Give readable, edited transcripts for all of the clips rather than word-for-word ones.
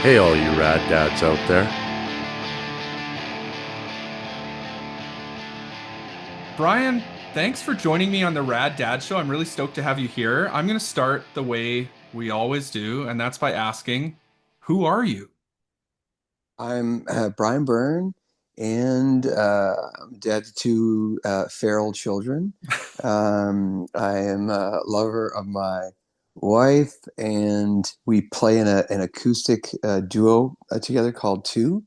Hey, all you rad dads out there. Brian, thanks for joining me on the Rad Dad Show. I'm really stoked to have you here. I'm going to start the way we always do, and that's by asking, who are you? I'm Brian Byrne, and I'm dad to two feral children. I am a lover of my wife, and we play in an acoustic duo together called Two.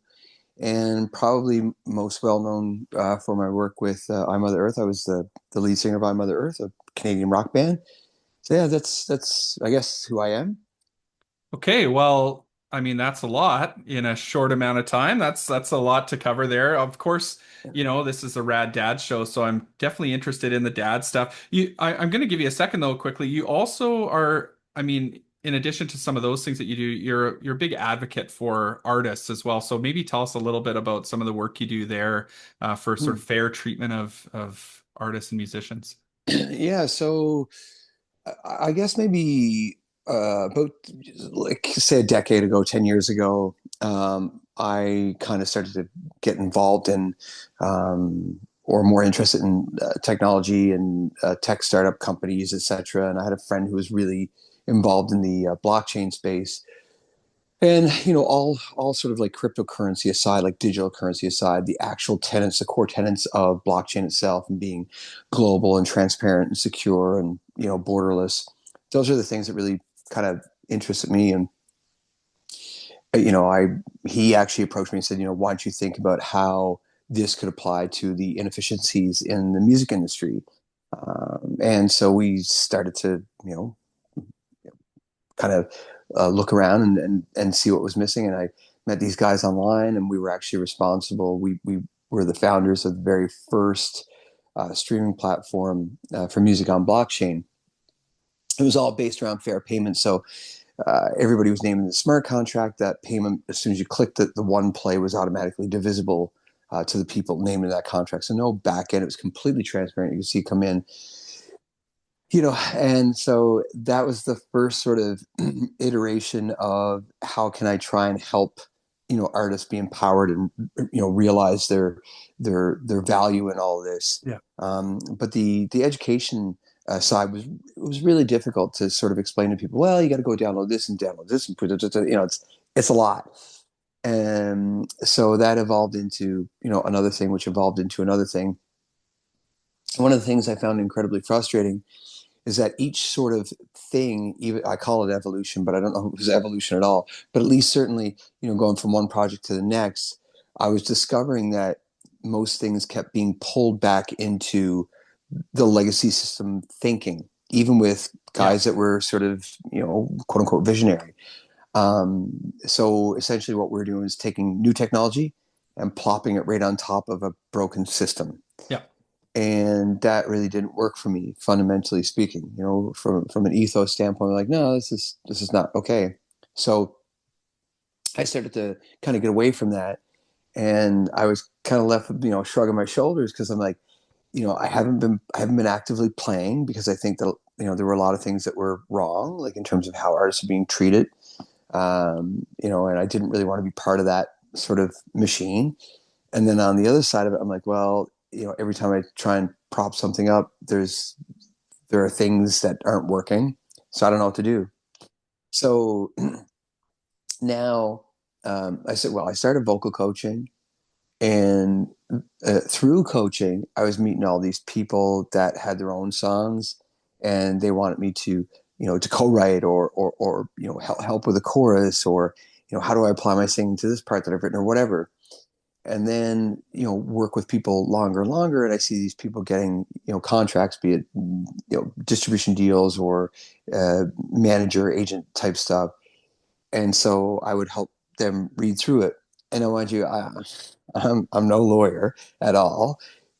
And probably most well known for my work with I Mother Earth. I was the lead singer of I Mother Earth, a Canadian rock band. So yeah, that's I guess who I am. Okay, well, I mean that's a lot in a short amount of time. That's a lot to cover there. Of course, this is a Rad Dad Show, so I'm definitely interested in the dad stuff. I'm going to give you a second though, quickly. You also are, I mean, in addition to some of those things that you do, you're a big advocate for artists as well. So maybe tell us a little bit about some of the work you do there for sort of fair treatment of artists and musicians. Yeah, so I guess maybe about like say a decade ago, 10 years ago, I kind of started to get involved in or more interested in technology and tech startup companies, etc. And I had a friend who was really involved in the blockchain space. And all sort of like cryptocurrency aside, like digital currency aside, the actual tenets, the core tenets of blockchain itself, and being global and transparent and secure and borderless. Those are the things that really kind of interested me. And I he actually approached me and said, why don't you think about how this could apply to the inefficiencies in the music industry? And so we started to kind of look around and see what was missing. And I met these guys online, and we were actually responsible. We were the founders of the very first streaming platform for music on blockchain. It was all based around fair payment. So everybody was named in the smart contract. That payment, as soon as you clicked it, the one play was automatically divisible to the people named in that contract. So no back end. It was completely transparent. You could see come in, and so that was the first sort of iteration of how can I try and help artists be empowered and realize their value in all of this. Yeah. But the education side was really difficult to sort of explain to people. Well, you got to go download this and put it. It's a lot. And so that evolved into another thing, which evolved into another thing. One of the things I found incredibly frustrating is that each sort of thing, even I call it evolution, but I don't know if it was evolution at all, but at least certainly, going from one project to the next, I was discovering that most things kept being pulled back into the legacy system thinking, even with Yeah. guys that were sort of, quote unquote visionary. So essentially what we're doing is taking new technology and plopping it right on top of a broken system, Yeah. and that really didn't work for me, fundamentally speaking. From an ethos standpoint, I'm like, no, this is not okay. So I started to kind of get away from that, and I was kind of left, shrugging my shoulders, because I'm like, I haven't been actively playing, because I think that there were a lot of things that were wrong, like in terms of how artists are being treated, and I didn't really want to be part of that sort of machine. And then on the other side of it, I'm like, well, every time I try and prop something up, there are things that aren't working, so I don't know what to do. So now I said, well, I started vocal coaching, and through coaching, I was meeting all these people that had their own songs, and they wanted me to, to co-write or help with a chorus, or how do I apply my singing to this part that I've written, or whatever. And then work with people longer and longer, and I see these people getting contracts, be it distribution deals or manager agent type stuff. And so I would help them read through it. And I want you, I'm no lawyer at all,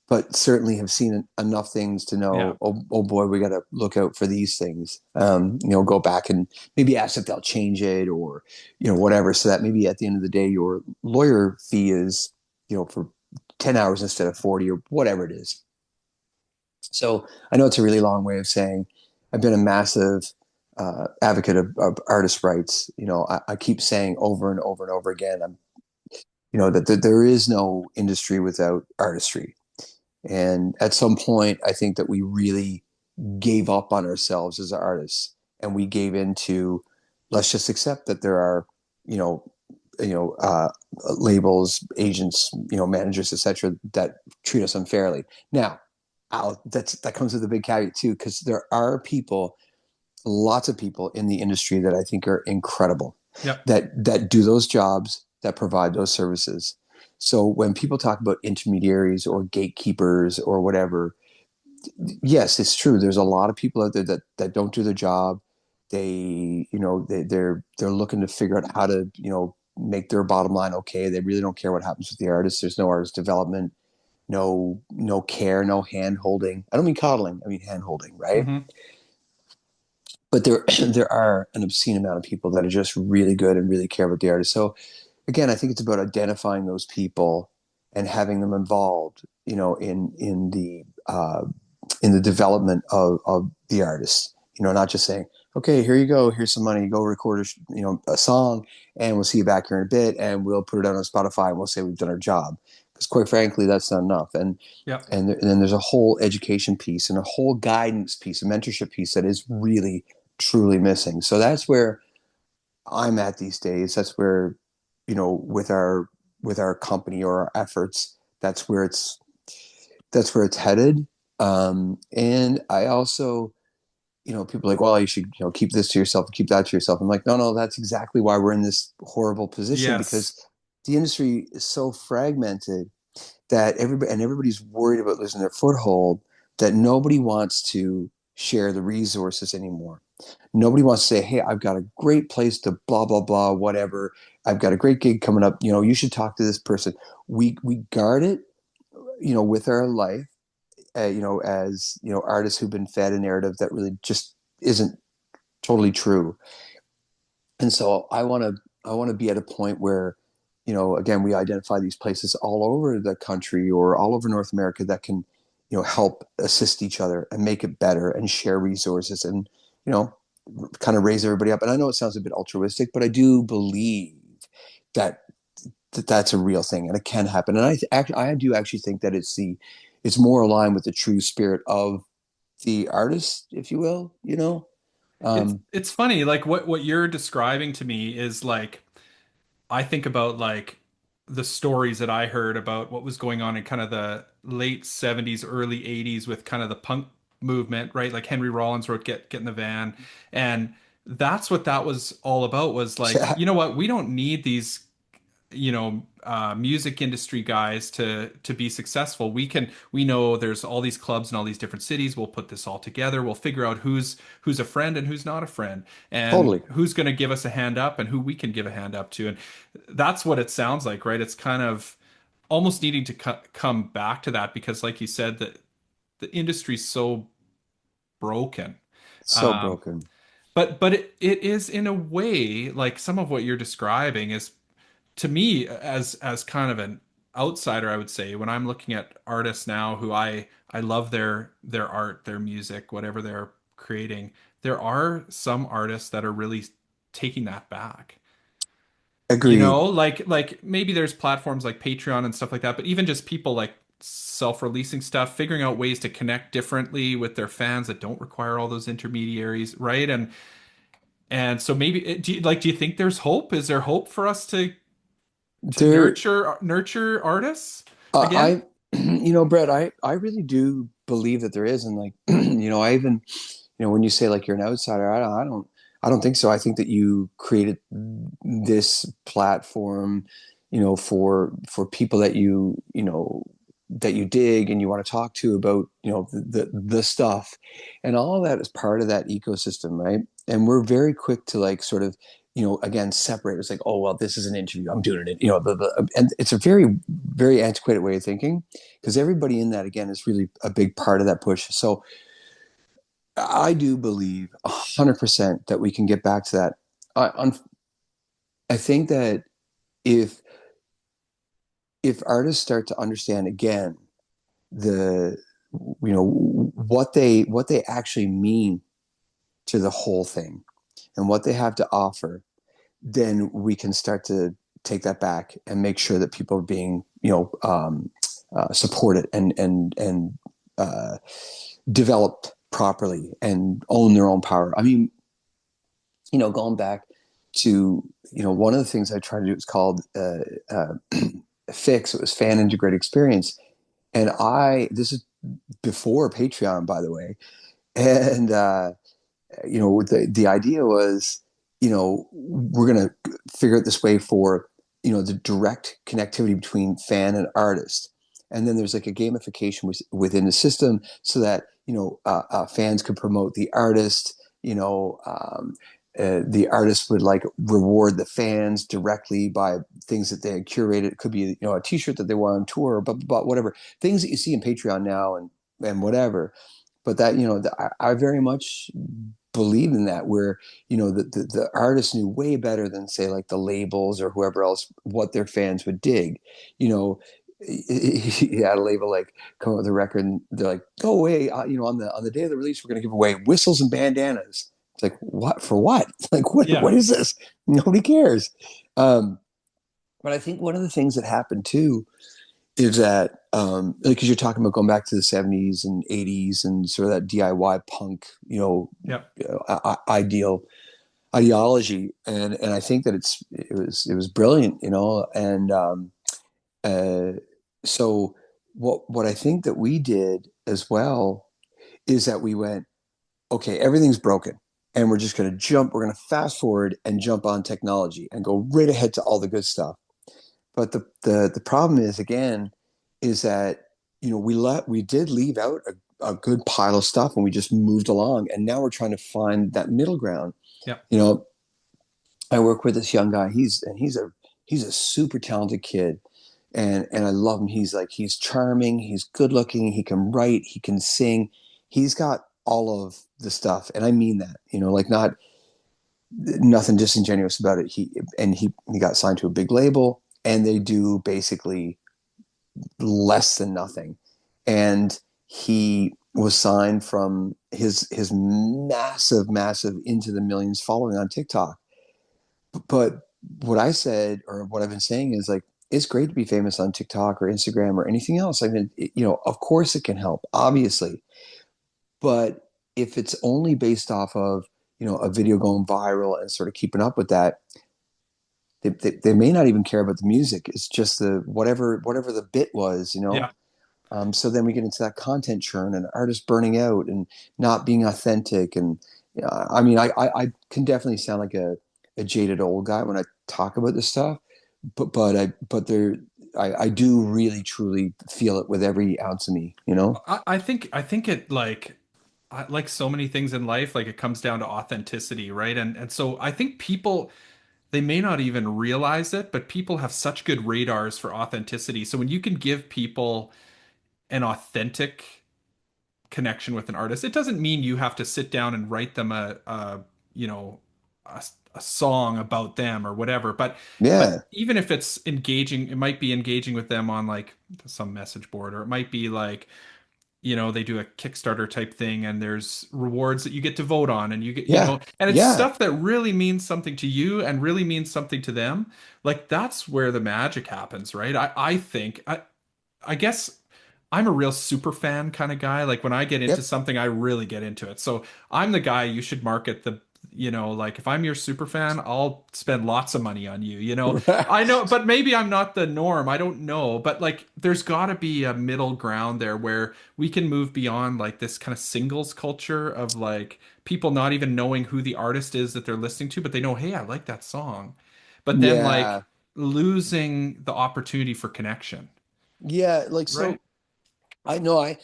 but certainly have seen enough things to Yeah. know, oh boy, we got to look out for these things. Go back and maybe ask if they'll change it, or whatever, so that maybe at the end of the day your lawyer fee is for 10 hours instead of 40, or whatever it is. So I know it's a really long way of saying I've been a massive advocate of artist rights. I keep saying over and over and over again, that there is no industry without artistry. And at some point, I think that we really gave up on ourselves as artists, and we gave into, let's just accept that there are, you know, labels, agents, managers, etc., that treat us unfairly. Now, that comes with a big caveat too, because there are people, lots of people in the industry that I think are incredible, Yep. that do those jobs, that provide those services. So when people talk about intermediaries or gatekeepers or whatever, yes, it's true. There's a lot of people out there that don't do their job. They're looking to figure out how to, make their bottom line okay. They really don't care what happens with the artist. There's no artist development, no care, no hand holding. I don't mean coddling, I mean hand holding, right? Hmm. But there are an obscene amount of people that are just really good and really care about the artist. So again, I think it's about identifying those people and having them involved, in the development of the artist. Not just saying, okay, here you go, here's some money, go record a song, and we'll see you back here in a bit, and we'll put it out on Spotify, and we'll say we've done our job. Because quite frankly, that's not enough. And Yep. and then there's a whole education piece and a whole guidance piece, a mentorship piece that is really truly missing. So that's where I'm at these days. That's where, with our company or our efforts, that's where it's headed. And I also, people are like, well, you should, keep this to yourself, keep that to yourself. I'm like, no, no, that's exactly why we're in this horrible position, Yes. because the industry is so fragmented that everybody's worried about losing their foothold, that nobody wants to share the resources anymore. Nobody wants to say, hey, I've got a great place to blah, blah, blah, whatever. I've got a great gig coming up. You should talk to this person. We guard it, with our life, as artists who've been fed a narrative that really just isn't totally true. And so I want to be at a point where, again, we identify these places all over the country or all over North America that can, help assist each other and make it better and share resources and, you know, kind of raise everybody up. And I know it sounds a bit altruistic, but I do believe that that's a real thing and it can happen. And I do actually think that it's more aligned with the true spirit of the artist, if you will, It's Um, it's funny, like what you're describing to me is like I think about like the stories that I heard about what was going on in kind of the late 70s, early 80s with kind of the punk movement, right? Like Henry Rollins wrote Get in the Van. And that's what that was all about was like, yeah, you know what? We don't need these music industry guys to be successful. We know there's all these clubs in all these different cities. We'll put this all together. We'll figure out who's a friend and who's not a friend, and totally. who's going to give us a hand up and who we can give a hand up to. And that's what it sounds like, right? It's kind of almost needing to come back to that because, like you said, that the industry's so broken. So Um, broken. but it is in a way like some of what you're describing is to me as kind of an outsider, I would say when I'm looking at artists now who I love their art, their music, whatever they're creating, there are some artists that are really taking that back. Agreed. Like maybe there's platforms like Patreon and stuff like that, but even just people like self-releasing stuff, figuring out ways to connect differently with their fans that don't require all those intermediaries, right? And so maybe do you think there's hope? Is there hope for us to There, nurture artists again? I, Brett, I really do believe that there is, and like, I even, when you say like you're an outsider, I don't think so. I think that you created this platform, for people that you dig and you want to talk to about, the stuff, and all of that is part of that ecosystem, right? And we're very quick to like sort of, again, separate. It's like, oh well, this is an interview. I'm doing it, and it's a very, very antiquated way of thinking, because everybody in that again is really a big part of that push. So I do believe 100% that we can get back to that. I think that if artists start to understand again the what they actually mean to the whole thing and what they have to offer, then we can start to take that back and make sure that people are being, supported and developed properly and own their own power. I mean, going back to, one of the things I try to do is called FIX. It was fan integrated experience. And this is before Patreon, by the way. And, the idea was, we're going to figure out this way for, the direct connectivity between fan and artist. And then there's like a gamification within the system so that, fans could promote the artist, the artist would like reward the fans directly by things that they had curated. It could be, a t-shirt that they wore on tour, but whatever things that you see in Patreon now and whatever. But that, I very much believed in that, where, the artist knew way better than say like the labels or whoever else, what their fans would dig. You had a label like come up with a record and they're like, go away, on the day of the release, we're going to give away whistles and bandanas. It's like, what for what? Like, Yeah. what is this? Nobody cares. But I think one of the things that happened too is that, because you're talking about going back to the 70s and 80s and sort of that DIY punk, ideology. And I think that it was brilliant, and so what I think that we did as well is that we went, okay, everything's broken. And we're just going to we're going to fast forward and jump on technology and go right ahead to all the good stuff. But the problem is, again, is that, we did leave out a good pile of stuff and we just moved along. And now we're trying to find that middle ground. Yeah. I work with this young guy. He's a super talented kid. And I love him. He's charming. He's good looking. He can write. He can sing. He's got all of the stuff. And I mean that, not nothing disingenuous about it. He got signed to a big label and they do basically less than nothing. And he was signed from his massive into the millions following on TikTok. But what I said, or what I've been saying, is like, it's great to be famous on TikTok or Instagram or anything else. I mean, of course it can help, obviously. But if it's only based off of, a video going viral and sort of keeping up with that, they may not even care about the music. It's just the whatever the bit was, Yeah. So then we get into that content churn and artists burning out and not being authentic. And I mean, I can definitely sound like a jaded old guy when I talk about this stuff, but I do really truly feel it with every ounce of me. I think it like so many things in life, like it comes down to authenticity, right? And so I think people, they may not even realize it, but people have such good radars for authenticity. So when you can give people an authentic connection with an artist, it doesn't mean you have to sit down and write them you know, a song about them or whatever. But Yeah, even if it's engaging, it might be engaging with them on like some message board, or it might be like, they do a Kickstarter type thing and there's rewards that you get to vote on and you get, yeah, and it's yeah, stuff that really means something to you and really means something to them. Like that's where the magic happens, right? I think, I guess I'm a real super fan kind of guy. Like when I get into yep. something, I really get into it. So I'm the guy you should market like if I'm your super fan, I'll spend lots of money on you. I know, but maybe I'm not the norm. I don't know. But like there's got to be a middle ground there where we can move beyond like this kind of singles culture of like people not even knowing who the artist is that they're listening to, but they know, hey, I like that song. But then Yeah, like losing the opportunity for connection, yeah. Like, right? so I know I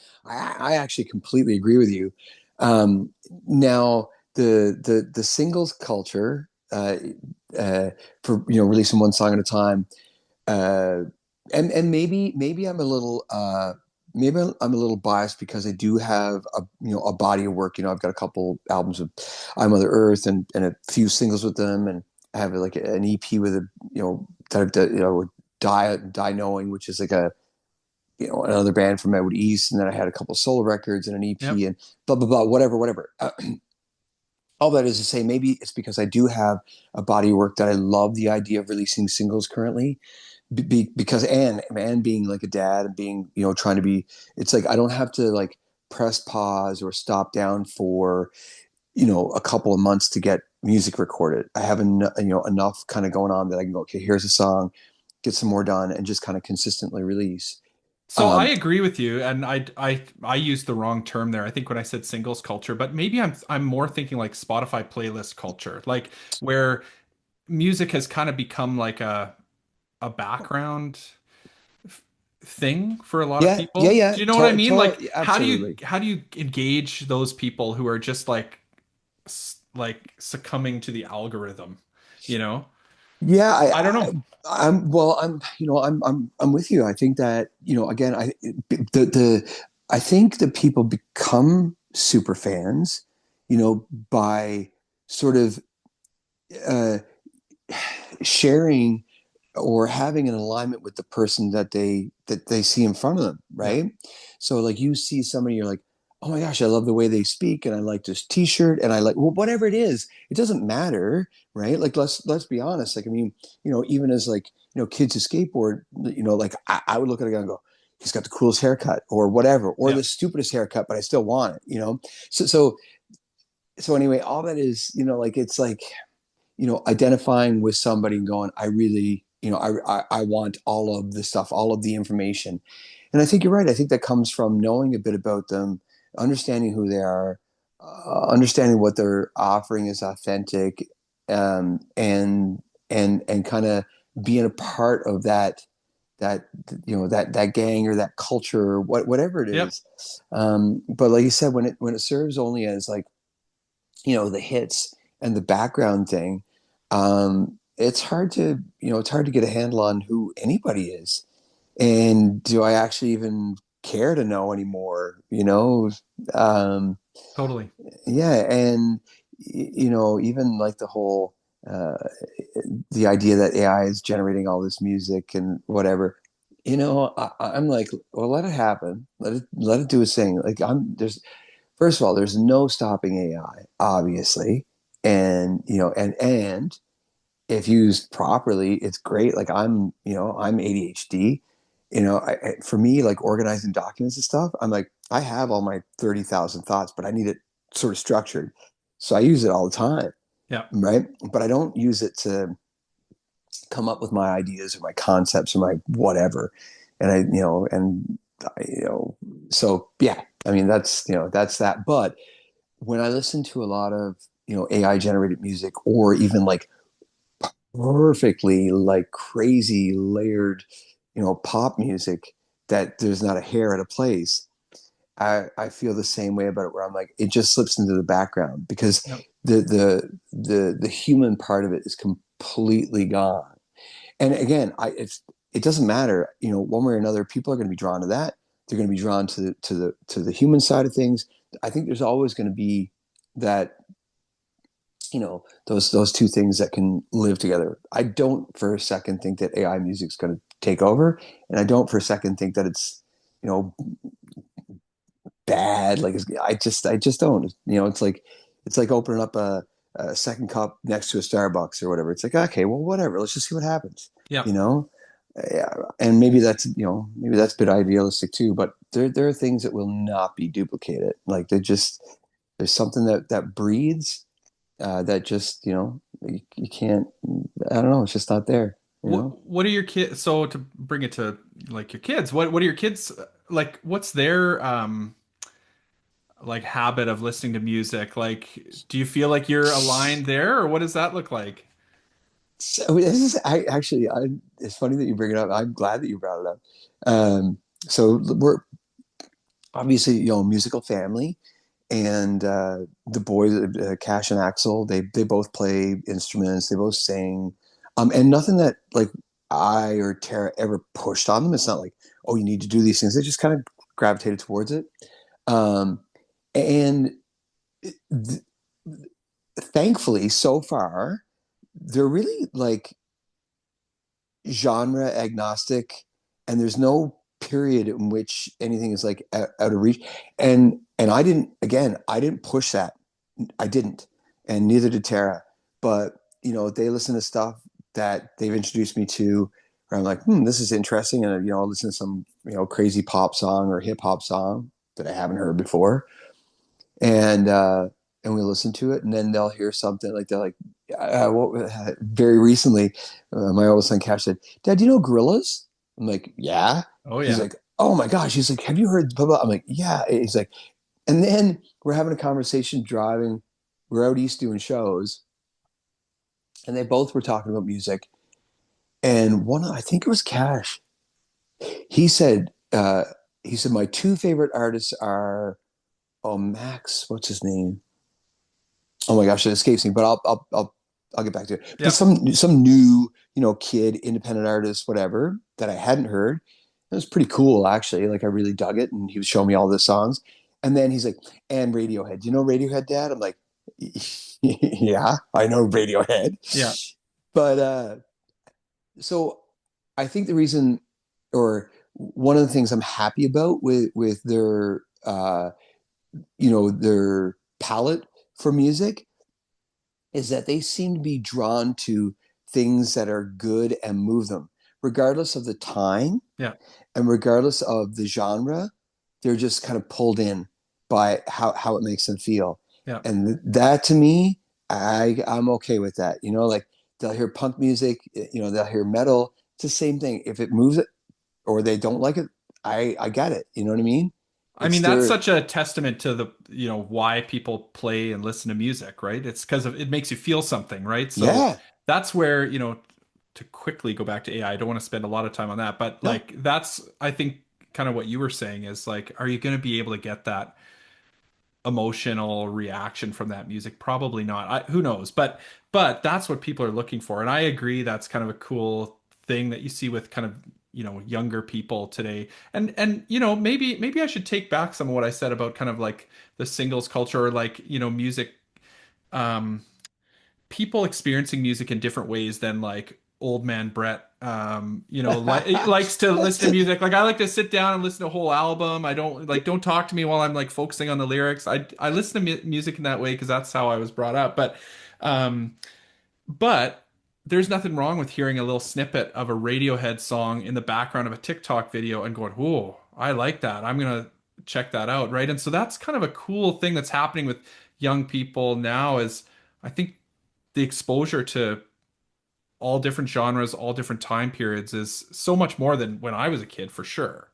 actually completely agree with you. Now the singles culture, for releasing one song at a time, uh, and maybe I'm a little I'm a little biased because I do have a body of work. I've got a couple albums of I'm Mother Earth and a few singles with them, and I have like an EP with a that I've done, Die Knowing, which is like a another band from Edward East, and then I had a couple of solo records and an EP Yep. and blah blah blah, whatever. all that is to say, maybe it's because I do have a body of work that I love the idea of releasing singles currently. Because and being like a dad and being, trying to be, it's like I don't have to like press pause or stop down for, a couple of months to get music recorded. I have enough kind of going on that I can go, okay, here's a song, get some more done, and just kind of consistently release. So I Um, agree with you, and I used the wrong term there. I think when I said singles culture, but maybe I'm more thinking like Spotify playlist culture, like where music has kind of become like a background thing for a lot of yeah, yeah, people. yeah, Do you know what I mean? Like absolutely. how do you engage those people who are just like like succumbing to the algorithm, you know? Yeah, I don't know. I'm well, I'm with you. I think that, again, I think that people become super fans, by sort of uh, sharing or having an alignment with the person that they see in front of them, Yeah. right? So like you see somebody, you're like, oh my gosh, I love the way they speak, and I like this T-shirt, and I like, well, whatever it is, it doesn't matter, right? Like let's be honest. Like I mean, even as like kids who skateboard, like I would look at a guy and go, he's got the coolest haircut, or whatever, or Yeah. the stupidest haircut, but I still want it. So anyway, all that is, like it's like identifying with somebody and going, I really, I want all of the stuff, all of the information. And I think you're right. I think that comes from knowing a bit about them, understanding who they are, understanding what they're offering is authentic, and kind of being a part of that that gang or that culture or whatever it Yep. is. But like you said, when it serves only as like the hits and the background thing, it's hard to get a handle on who anybody is, and do I actually even care to know anymore, um, Totally. yeah. And even like the whole uh, the idea that AI is generating all this music and whatever, I'm like, well, let it happen, let it do its thing. Like there's first of all, there's no stopping AI, obviously, and if used properly, it's great. Like I'm ADHD. For me, like organizing documents and stuff, I'm like, I have all my 30,000 thoughts, but I need it sort of structured. So I use it all the time, Yeah. right? But I don't use it to come up with my ideas or my concepts or my whatever. And so yeah, I mean, that's that. But when I listen to a lot of AI generated music, or even like perfectly like crazy layered pop music that there's not a hair at a place, I feel the same way about it, where I'm like, it just slips into the background because Yep. the human part of it is completely gone. And again, it doesn't matter, one way or another, people are going to be drawn to that. They're going to be drawn to the human side of things. I think there's always going to be that, those two things that can live together. I don't for a second think that AI music is going to take over, and I don't for a second think that it's you know bad. Like I just don't. It's like opening up a second cup next to a Starbucks or whatever. It's like, okay, well, whatever. Let's just see what happens. Yeah. You know, yeah, and maybe that's a bit idealistic too. But there are things that will not be duplicated. Like there's something that breathes, that just you can't. I don't know. It's just not there. You know. What are your kids? So to bring it to like your kids, what are your kids like? What's their like habit of listening to music? Like, do you feel like you're aligned there, or what does that look like? So this is I actually I it's funny that you bring it up. I'm glad that you brought it up. So we're obviously a musical family, and the boys, Cash and Axel, they both play instruments, they both sing, and nothing that like I or Tara ever pushed on them. It's not like, oh, you need to do these things. They just kind of gravitated towards it, um, and th- thankfully, so far, they're really like genre agnostic, and there's no period in which anything is like out of reach. And I didn't push that. I didn't. and neither did Tara. But they listen to stuff that they've introduced me to, where I'm like, this is interesting, and I'll listen to some crazy pop song or hip hop song that I haven't heard before, and we listen to it, and then they'll hear something like they're like, very recently, my oldest son Cash said, "Dad, do you know Gorillas?" I'm like, "Yeah." Oh He's yeah. like, "Oh my gosh!" He's like, "Have you heard blah blah?" I'm like, "Yeah." He's like, and then we're having a conversation driving. We're out east doing shows, and they both were talking about music. And I think it was Cash. He said, my two favorite artists are, oh, Max, what's his name? Oh my gosh, it escapes me, but I'll get back to it. But Yeah. some new, kid, independent artist, whatever, that I hadn't heard. It was pretty cool, actually. Like, I really dug it, and he was showing me all the songs. And then he's like, and Radiohead. Do you know Radiohead, Dad? I'm like, yeah, I know Radiohead. Yeah. But so I think the reason, or one of the things I'm happy about with their their palette for music, is that they seem to be drawn to things that are good and move them, regardless of the time Yeah. and regardless of the genre. They're just kind of pulled in by how it makes them feel. Yeah. And that, to me, I'm okay with that. Like, they'll hear punk music, they'll hear metal. It's the same thing. If it moves it or they don't like it, I get it. You know what I mean? I mean, It's that's their such a testament to the, why people play and listen to music, right? It's because of it makes you feel something, right? So yeah. that's where, to quickly go back to AI, I don't want to spend a lot of time on that, but No. like that's I think kind of what you were saying is like, are you going to be able to get that emotional reaction from that music? Probably not. Who knows? But that's what people are looking for, and I agree that's kind of a cool thing that you see with kind of younger people today. And maybe I should take back some of what I said about kind of like the singles culture, or like music, um people experiencing music in different ways than like old man Brett, likes to listen to music. Like, I like to sit down and listen to a whole album. I don't talk to me while I'm like focusing on the lyrics. I listen to music in that way because that's how I was brought up. Um, but there's nothing wrong with hearing a little snippet of a Radiohead song in the background of a TikTok video and going, "Whoa, I like that. I'm gonna check that out." Right. And so that's kind of a cool thing that's happening with young people now, is I think the exposure to all different genres, all different time periods is so much more than when I was a kid, for sure.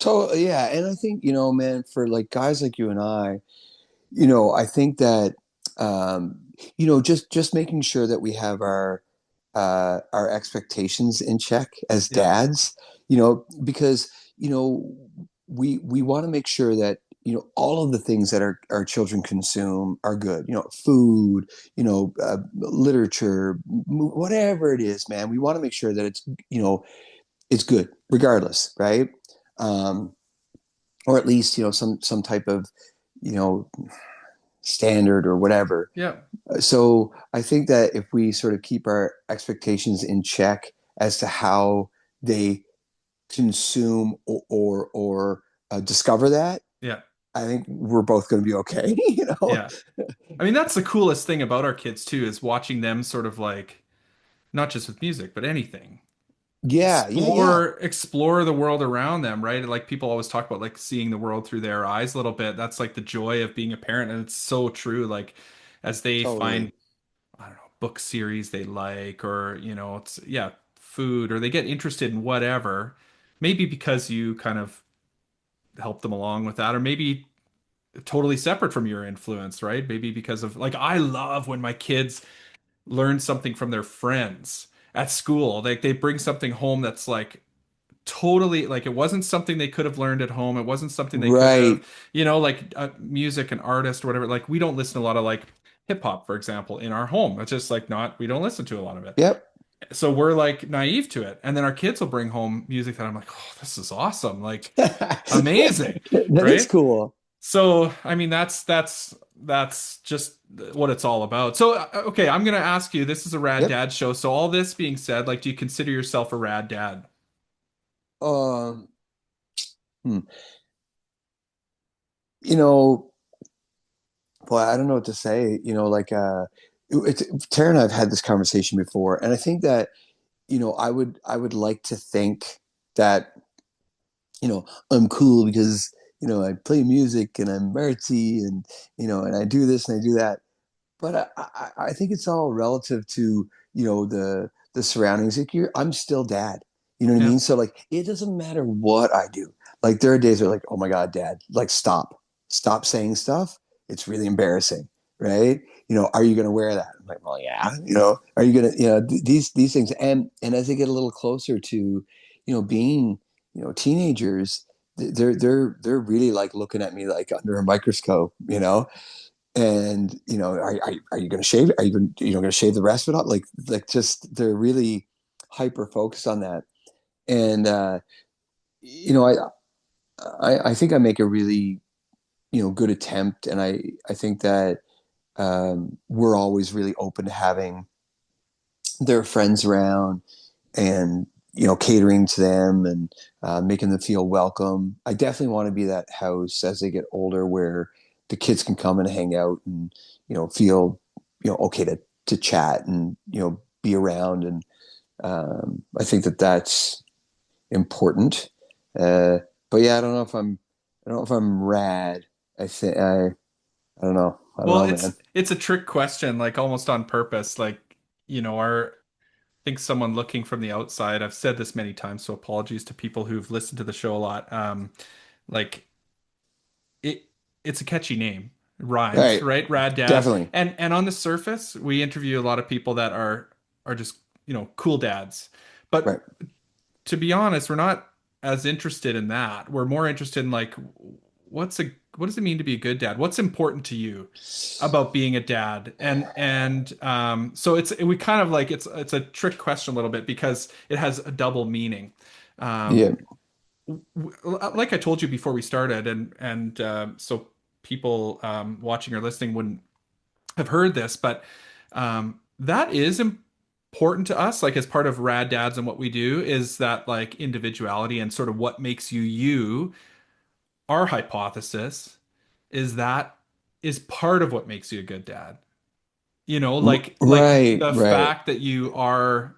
So yeah, and I think, man, for like guys like you and I think that just making sure that we have our expectations in check as Yeah. dads, because we want to make sure that all of the things that our children consume are good. Food, literature, whatever it is, man. We want to make sure that it's good regardless, right? Um, or at least some type of you know standard or whatever. Yeah. So I think that if we sort of keep our expectations in check as to how they consume or discover that, Yeah. I think we're both going to be okay. Yeah. I mean, that's the coolest thing about our kids too, is watching them sort of like, not just with music, but anything. Yeah, yeah, yeah. Explore the world around them, right? Like, people always talk about like seeing the world through their eyes a little bit. That's like the joy of being a parent, and it's so true. Like, as they find, Totally. I don't know, book series they like, or it's, yeah, food, or they get interested in whatever, maybe because you kind of help them along with that, or maybe totally separate from your influence, right? Maybe because of, like, I love when my kids learn something from their friends at school. Like, they bring something home that's like totally, like, it wasn't something they could have learned at home. It wasn't something they could have, Right. like, music and artist or whatever. Like, we don't listen to a lot of like hip hop, for example, in our home. It's just like, not, we don't listen to a lot of it. Yep. So we're like naive to it. And then our kids will bring home music that I'm like, "Oh, this is awesome. Like, amazing." That is Right? cool. So, I mean, that's just what it's all about. So, okay, I'm gonna ask you, this is a rad Yep. dad show. So, all this being said, like, do you consider yourself a rad dad? Um, hmm. you know, Boy, I don't know what to say. Like Tara and I've had this conversation before, and I think that I would like to think that I'm cool because I play music and I'm artsy and and I do this and I do that. But I think it's all relative to the surroundings. Like I'm still dad. You know what I Yeah. mean? So like it doesn't matter what I do. Like there are days where like, oh my God, dad, like stop saying stuff. It's really embarrassing, right? Are you going to wear that? I'm like, well, yeah. Are you going to, these things. And as they get a little closer to, being, teenagers, they're really like looking at me like under a microscope, and are you going to shave? Are you going to shave the rest of it off? Like just they're really hyper focused on that. And you know, I think I make a really good attempt, and I think that we're always really open to having their friends around and catering to them and making them feel welcome. I definitely want to be that house as they get older where the kids can come and hang out and feel okay to chat and be around. And I think that that's important. uh, but yeah, I don't know if I'm rad. I don't know. I don't Well, know, it's man. it's a trick question, like almost on purpose. Like, our I think someone looking from the outside, I've said this many times, so apologies to people who've listened to the show a lot. Like it it's a catchy name. It All rhymes, right, right? Rad Dad. definitely. And on the surface, we interview a lot of people that are just, cool dads. But Right. to be honest, we're not as interested in that. We're more interested in like what does it mean to be a good dad? What's important to you about being a dad? And so we kind of like it's a trick question a little bit because it has a double meaning. Yeah. Um, like I told you before we started, and so people watching or listening wouldn't have heard this, but that is important to us. Like as part of Rad Dads and what we do is that like individuality and sort of what makes you you. Our hypothesis is that is part of what makes you a good dad. Like Right. the Right. fact that you are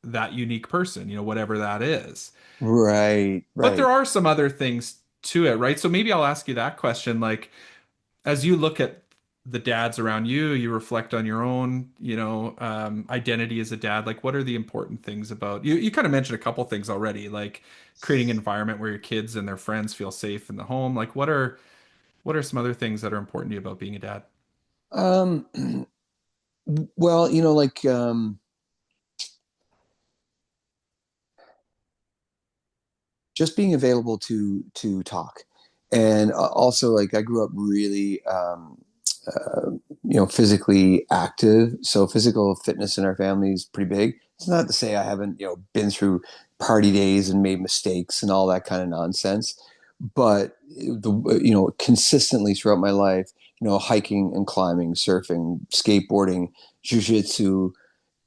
that unique person, whatever that is. Right. But there Right. are some other things to it, right? So maybe I'll ask you that question. Like, as you look at the dads around you, you reflect on your own, identity as a dad. Like, what are the important things about you? You kind of mentioned a couple things already, like creating an environment where your kids and their friends feel safe in the home. Like, what are some other things that are important to you about being a dad? Um, well, like just being available to talk, and also like I grew up really physically active, so physical fitness in our family is pretty big. It's not to say I haven't been through party days and made mistakes and all that kind of nonsense, but consistently throughout my life, hiking and climbing, surfing, skateboarding, jujitsu,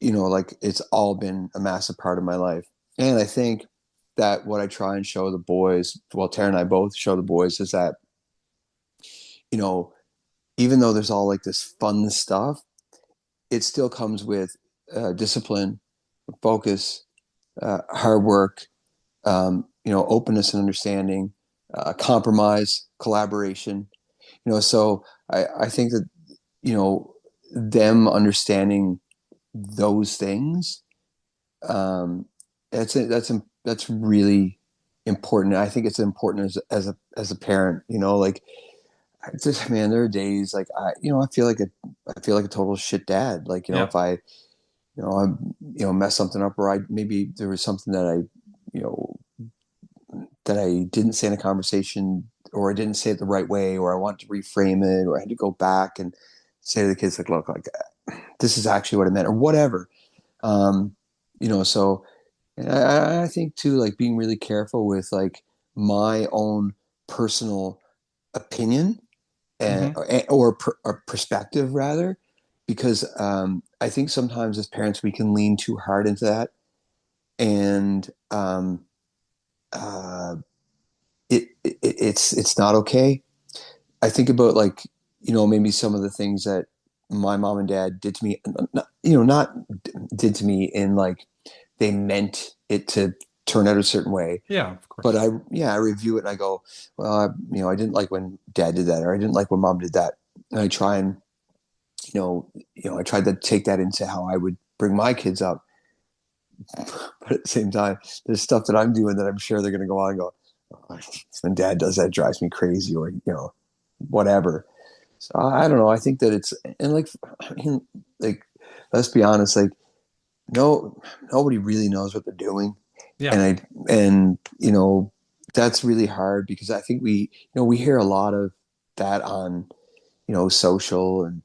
like it's all been a massive part of my life. And I think that what I try and show the boys, well, Tara and I both show the boys, is that, you know, even though there's all like this fun stuff, it still comes with discipline, focus, hard work, openness and understanding, compromise, collaboration. So I think that, you know, them understanding those things, um, that's really important. I think it's important as a parent. Like it's just, man, there are days like I feel like a total shit dad. Like Yeah. if I I'm mess something up, or I maybe there was something that I you know that I didn't say in a conversation, or I didn't say it the right way, or I want to reframe it, or I had to go back and say to the kids like, look, like this is actually what I meant, or whatever. So and I think too, like being really careful with like my own personal opinion and Hmm. or perspective rather, because I think sometimes as parents we can lean too hard into that, and uh, it's not okay. I think about like maybe some of the things that my mom and dad did to me, not did to me in like they meant it to turn out a certain way. Yeah, of But course. I review it and I go, well, I didn't like when dad did that, or I didn't like when mom did that. And I try and, I tried to take that into how I would bring my kids up. But at the same time, there's stuff that I'm doing that I'm sure they're going to go on and go, oh, when dad does that, it drives me crazy, or, whatever. So I don't know. I think that it's, and like, I mean, like, let's be honest, like, no, nobody really knows what they're doing. Yeah. And that's really hard because I think we hear a lot of that on, social and,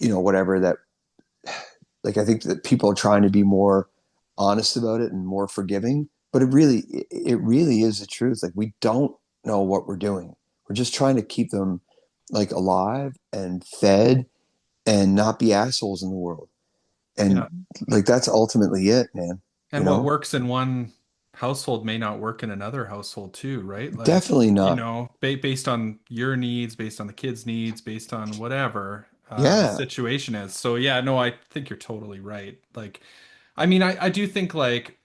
whatever that, like, I think that people are trying to be more honest about it and more forgiving, but it really is the truth. Like, we don't know what we're doing. We're just trying to keep them like alive and fed and not be assholes in the world. And Yeah. like, that's ultimately it, man, you And what know? works in one household may not work in another household too, right? Like, Definitely not. based on your needs, based on the kids' needs, based on whatever the Yeah. situation is. So yeah, no, I think you're totally right. Like, I mean, I do think like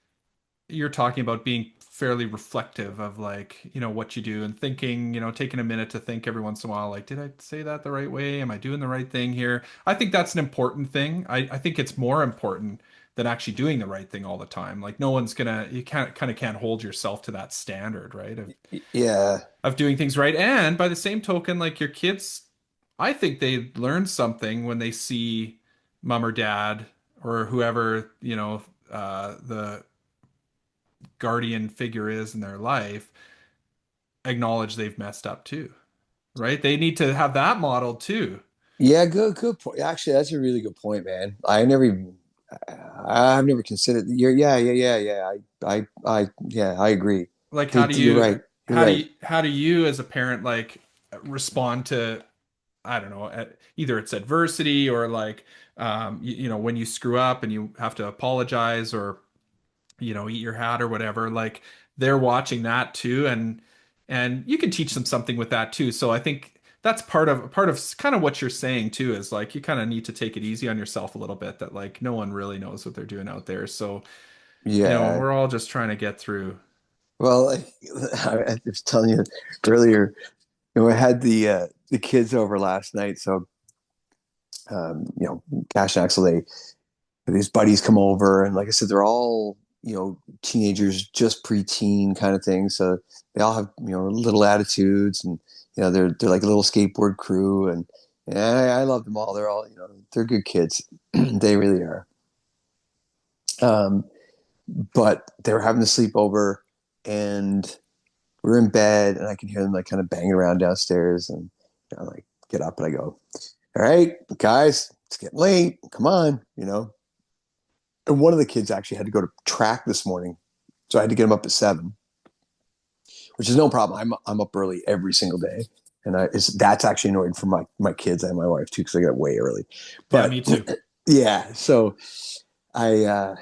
you're talking about being fairly reflective of like, what you do and thinking, taking a minute to think every once in a while, like, did I say that the right way? Am I doing the right thing here? I think that's an important thing. I think it's more important than actually doing the right thing all the time. Like no one's gonna, you can't hold yourself to that standard, right? Yeah. Of doing things right. And by the same token, like your kids, I think they learn something when they see mom or dad or whoever, the guardian figure is in their life acknowledge they've messed up too, right? They need to have that model too. Yeah, good point. Actually, that's a really good point, man. I've never considered yeah. Yeah, I agree. Like You're right. You're right. how do you as a parent like respond to, I don't know, either it's adversity or like when you screw up and you have to apologize or eat your hat or whatever, like they're watching that too, and you can teach them something with that too. So I think that's part of kind of what you're saying too, is like you kind of need to take it easy on yourself a little bit, that like no one really knows what they're doing out there. So, Yeah. we're all just trying to get through. Well, I was telling you earlier, I had the kids over last night, so Cash and Axel, these buddies come over, and like I said, they're all teenagers, just preteen kind of thing. So they all have little attitudes, and they're like a little skateboard crew, and I love them all. They're all they're good kids. They really are. Um, but they were having a sleepover, and we're in bed, and I can hear them like kind of banging around downstairs, and like get up, and I go, "All right, guys, it's getting." Come on. And one of the kids actually had to go to track this morning, so I had to get him up at 7, which is no problem. I'm up early every single day, and that's actually annoying for my kids and my wife too, because I get up way early. Yeah, But me too. yeah, so I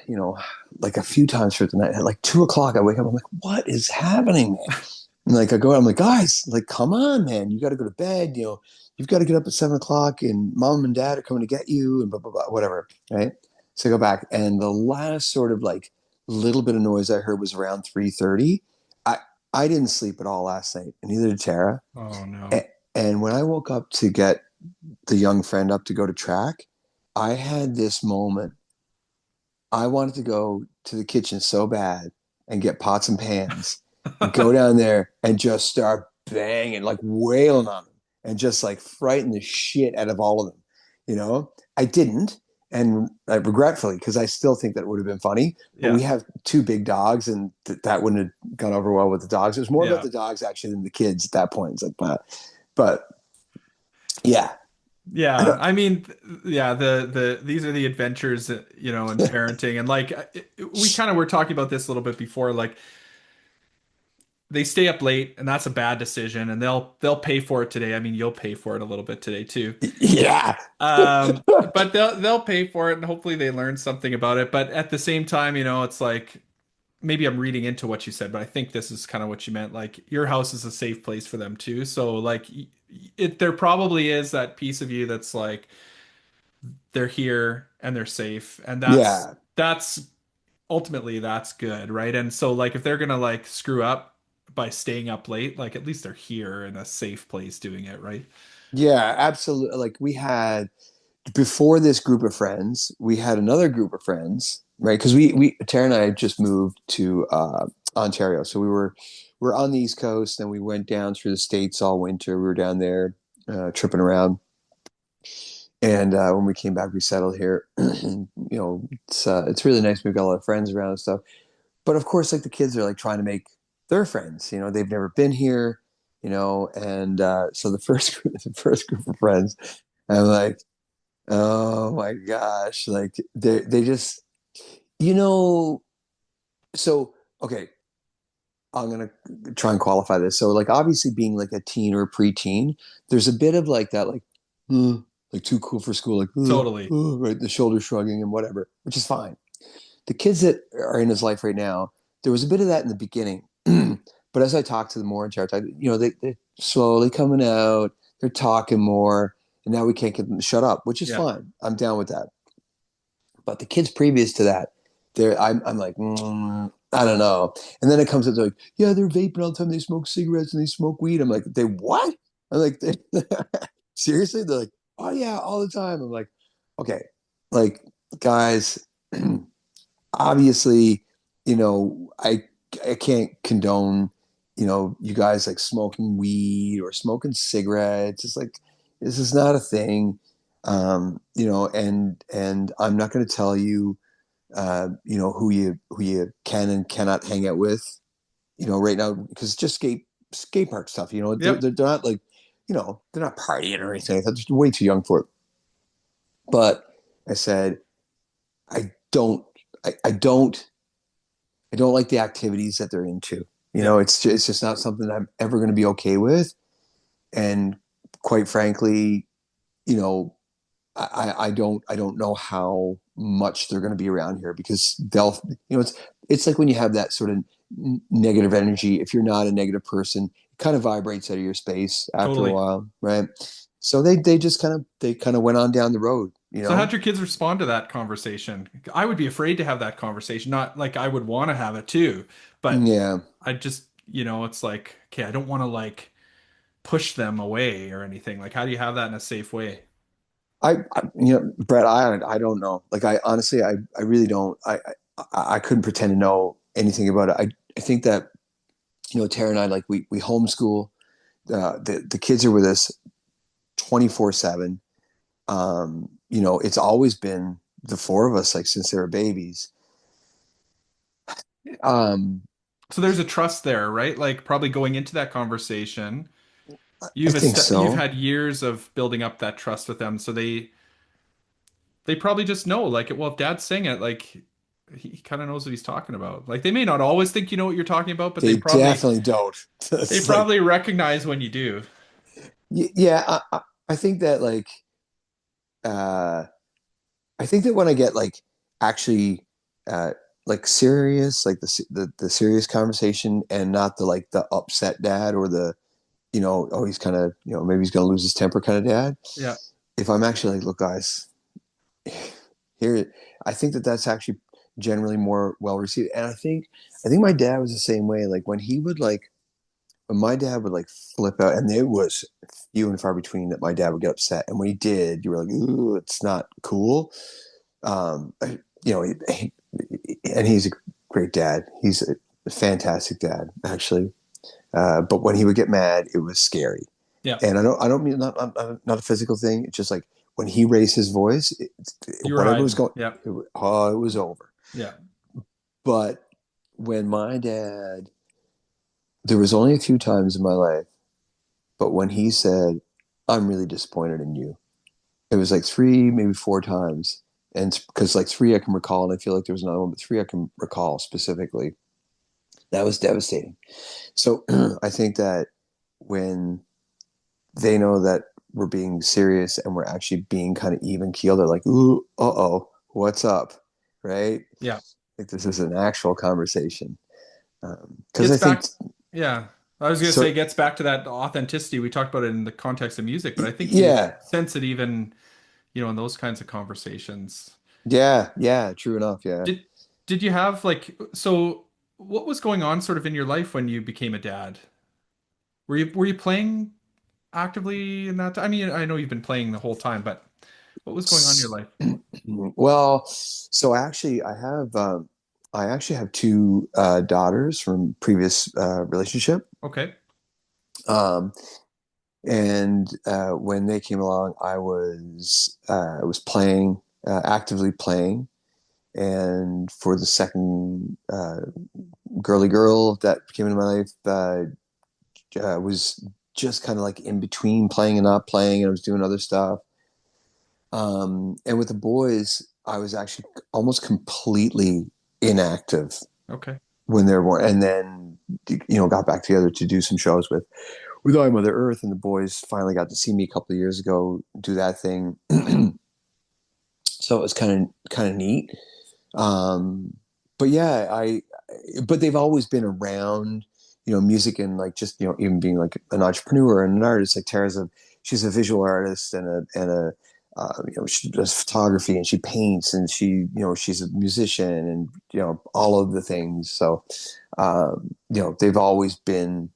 like a few times throughout the night at like 2 o'clock, I wake up. I'm like, what is happening, man? And like I go out, I'm like, guys, like, come on, man, you got to go to bed. You've got to get up at 7 o'clock, and mom and dad are coming to get you, and blah blah blah, whatever, right? So I go back, and the last sort of like little bit of noise I heard was around 3:30. I didn't sleep at all last night, and neither did Tara. Oh no. And when I woke up to get the young friend up to go to track, I had this moment. I wanted to go to the kitchen so bad and get pots and pans and go down there and just start banging, like wailing on them, and just like frighten the shit out of all of them. I didn't, and regretfully, because I still think that would have been funny. But Yeah. we have two big dogs, and that wouldn't have gone over well with the dogs. It was more about Yeah. the dogs actually than the kids at that point. It's like, but yeah, I Yeah, don't. I mean, yeah, the these are the adventures, in parenting, and like we kind of were talking about this a little bit before. Like they stay up late, and that's a bad decision, and they'll pay for it today. I mean, you'll pay for it a little bit today too. Yeah, But they'll pay for it, and hopefully they learn something about it. But at the same time, it's like maybe I'm reading into what you said, but I think this is kind of what you meant. Like your house is a safe place for them too. So like there probably is that piece of you that's like they're here and they're safe, and Yeah. that's ultimately that's good, right? And so like if they're gonna like screw up by staying up late, like at least they're here in a safe place doing it, right? Yeah, absolutely. Like we had before this group of friends, we had another group of friends, right? Because we Tara and I had just moved to Ontario, so we're on the East Coast, and we went down through the States all winter. We were down there tripping around, and when we came back, we settled here. It's really nice. We've got a lot of friends around and stuff. But of course, like the kids are like trying to make their friends. They've never been here. And so the first group of friends, I'm like, oh my gosh, like they just, you know, so okay, I'm gonna try and qualify this. So like obviously being like a teen or a preteen, there's a bit of like that, "Uh, like too cool for school, like Totally. right, the shoulder shrugging and whatever, which is fine. The kids that are in his life right now, there was a bit of that in the beginning. But as I talk to them more and chat, they're slowly coming out, they're talking more, and now we can't get them to shut up, which is Yeah. fine. I'm down with that. But the kids previous to that, I'm like, I don't know. And then it comes up, they're like, yeah, they're vaping all the time. They smoke cigarettes and they smoke weed. I'm like, they what? I'm like, seriously? They're like, oh yeah, all the time. I'm like, okay, like guys, obviously, I can't condone, you guys like smoking weed or smoking cigarettes. It's like this is not a thing. And I'm not going to tell you, who you can and cannot hang out with, right now because it's just skate park stuff. Yep. They're not like, they're not partying or anything. They're just way too young for it. But I said, I don't, I don't like the activities that they're into. Yeah. It's just not something that I'm ever going to be okay with. And quite frankly, you know, I don't know how much they're going to be around here because it's like when you have that sort of negative energy. If you're not a negative person, it kind of vibrates out of your space after a Totally. while, right? So they just kind of went on down the road, So how'd your kids respond to that conversation? I would be afraid to have that conversation. Not like I would want to have it too, but Yeah. I just, it's like, okay, I don't want to like push them away or anything. Like, how do you have that in a safe way? Brett, I don't know. Like, I honestly, I really don't. I couldn't pretend to know anything about it. I think that, Tara and I, like, we homeschool. The kids are with us 24/7. It's always been the four of us, like, since they were babies. Um, So there's a trust there, right? Like probably going into that conversation, I think you've so. had years of building up that trust with them, so they probably just know, like, well, if Dad's saying it, like he kind of knows what he's talking about. Like they may not always think you know what you're talking about, but They definitely don't. they It's like, probably recognize when you do. yeah, I think that, like, uh, I think that when I get like actually uh like serious, like the serious conversation and not the like the upset dad or the, oh, he's kind of, maybe he's gonna lose his temper kind of dad. Yeah, If I'm actually like, look guys, here, I think that that's actually generally more well received. And I think my dad was the same way. Like when my dad would like flip out, and it was few and far between that my dad would get upset. And when he did, you were like, ooh, it's not cool. Um, you know, and he's a great dad. He's a fantastic dad, actually. But when he would get mad, it was scary. yeah, And I don't mean not a physical thing. It's just like when he raised his voice, you were whatever was hiding. going, Yeah, it was over. yeah, But when my dad, there was only a few times in my life, but when he said, "I'm really disappointed in you," it was like three, maybe four times. And because like three I can recall, and I feel like there was another one, but three I can recall specifically. That was devastating. So I think that when they know that we're being serious and we're actually being kind of even keeled, they're like, ooh, uh-oh, what's up? Right? yeah. Like this is an actual conversation. Because I Gets think, back, yeah. I was gonna say so it gets back to that authenticity. We talked about it in the context of music, but I think you yeah, sense it even, in those kinds of conversations. yeah, true enough. Yeah. Did did you have like so what was going on sort of in your life when you became a dad? Were you playing actively in that time? I mean, I know you've been playing the whole time, but what was going on in your life? Well, so actually, I actually have two daughters from previous relationship. Okay. Um, and when they came along, I was playing actively playing, and for the second girly girl that came into my life, was just kind of like in between playing and not playing, and I was doing other stuff. And with the boys, I was actually almost completely inactive Okay. when they were born, and then got back together to do some shows with I Mother Earth, and the boys finally got to see me a couple of years ago do that thing. So it was kind of neat. Um, but yeah, but they've always been around, music, and like just even being like an entrepreneur and an artist. Like she's a visual artist and a she does photography, and she paints, and she's a musician, and all of the things. So they've always been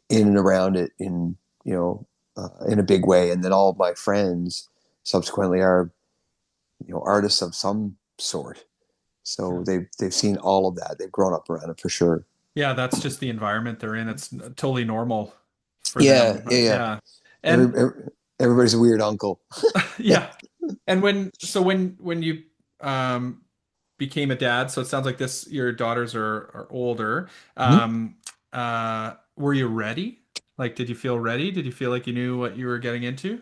in and around it in a big way. And then all of my friends subsequently are artists of some sort. So they've seen all of that. They've grown up around it for sure. Yeah, that's just the environment they're in. It's totally normal for Yeah, them. yeah, yeah. Yeah. Every, And every, everybody's a weird uncle. yeah. And when you um became a dad, so it sounds like this your daughters are older. Mhm. Were you ready? Like, did you feel ready? Did you feel like you knew what you were getting into?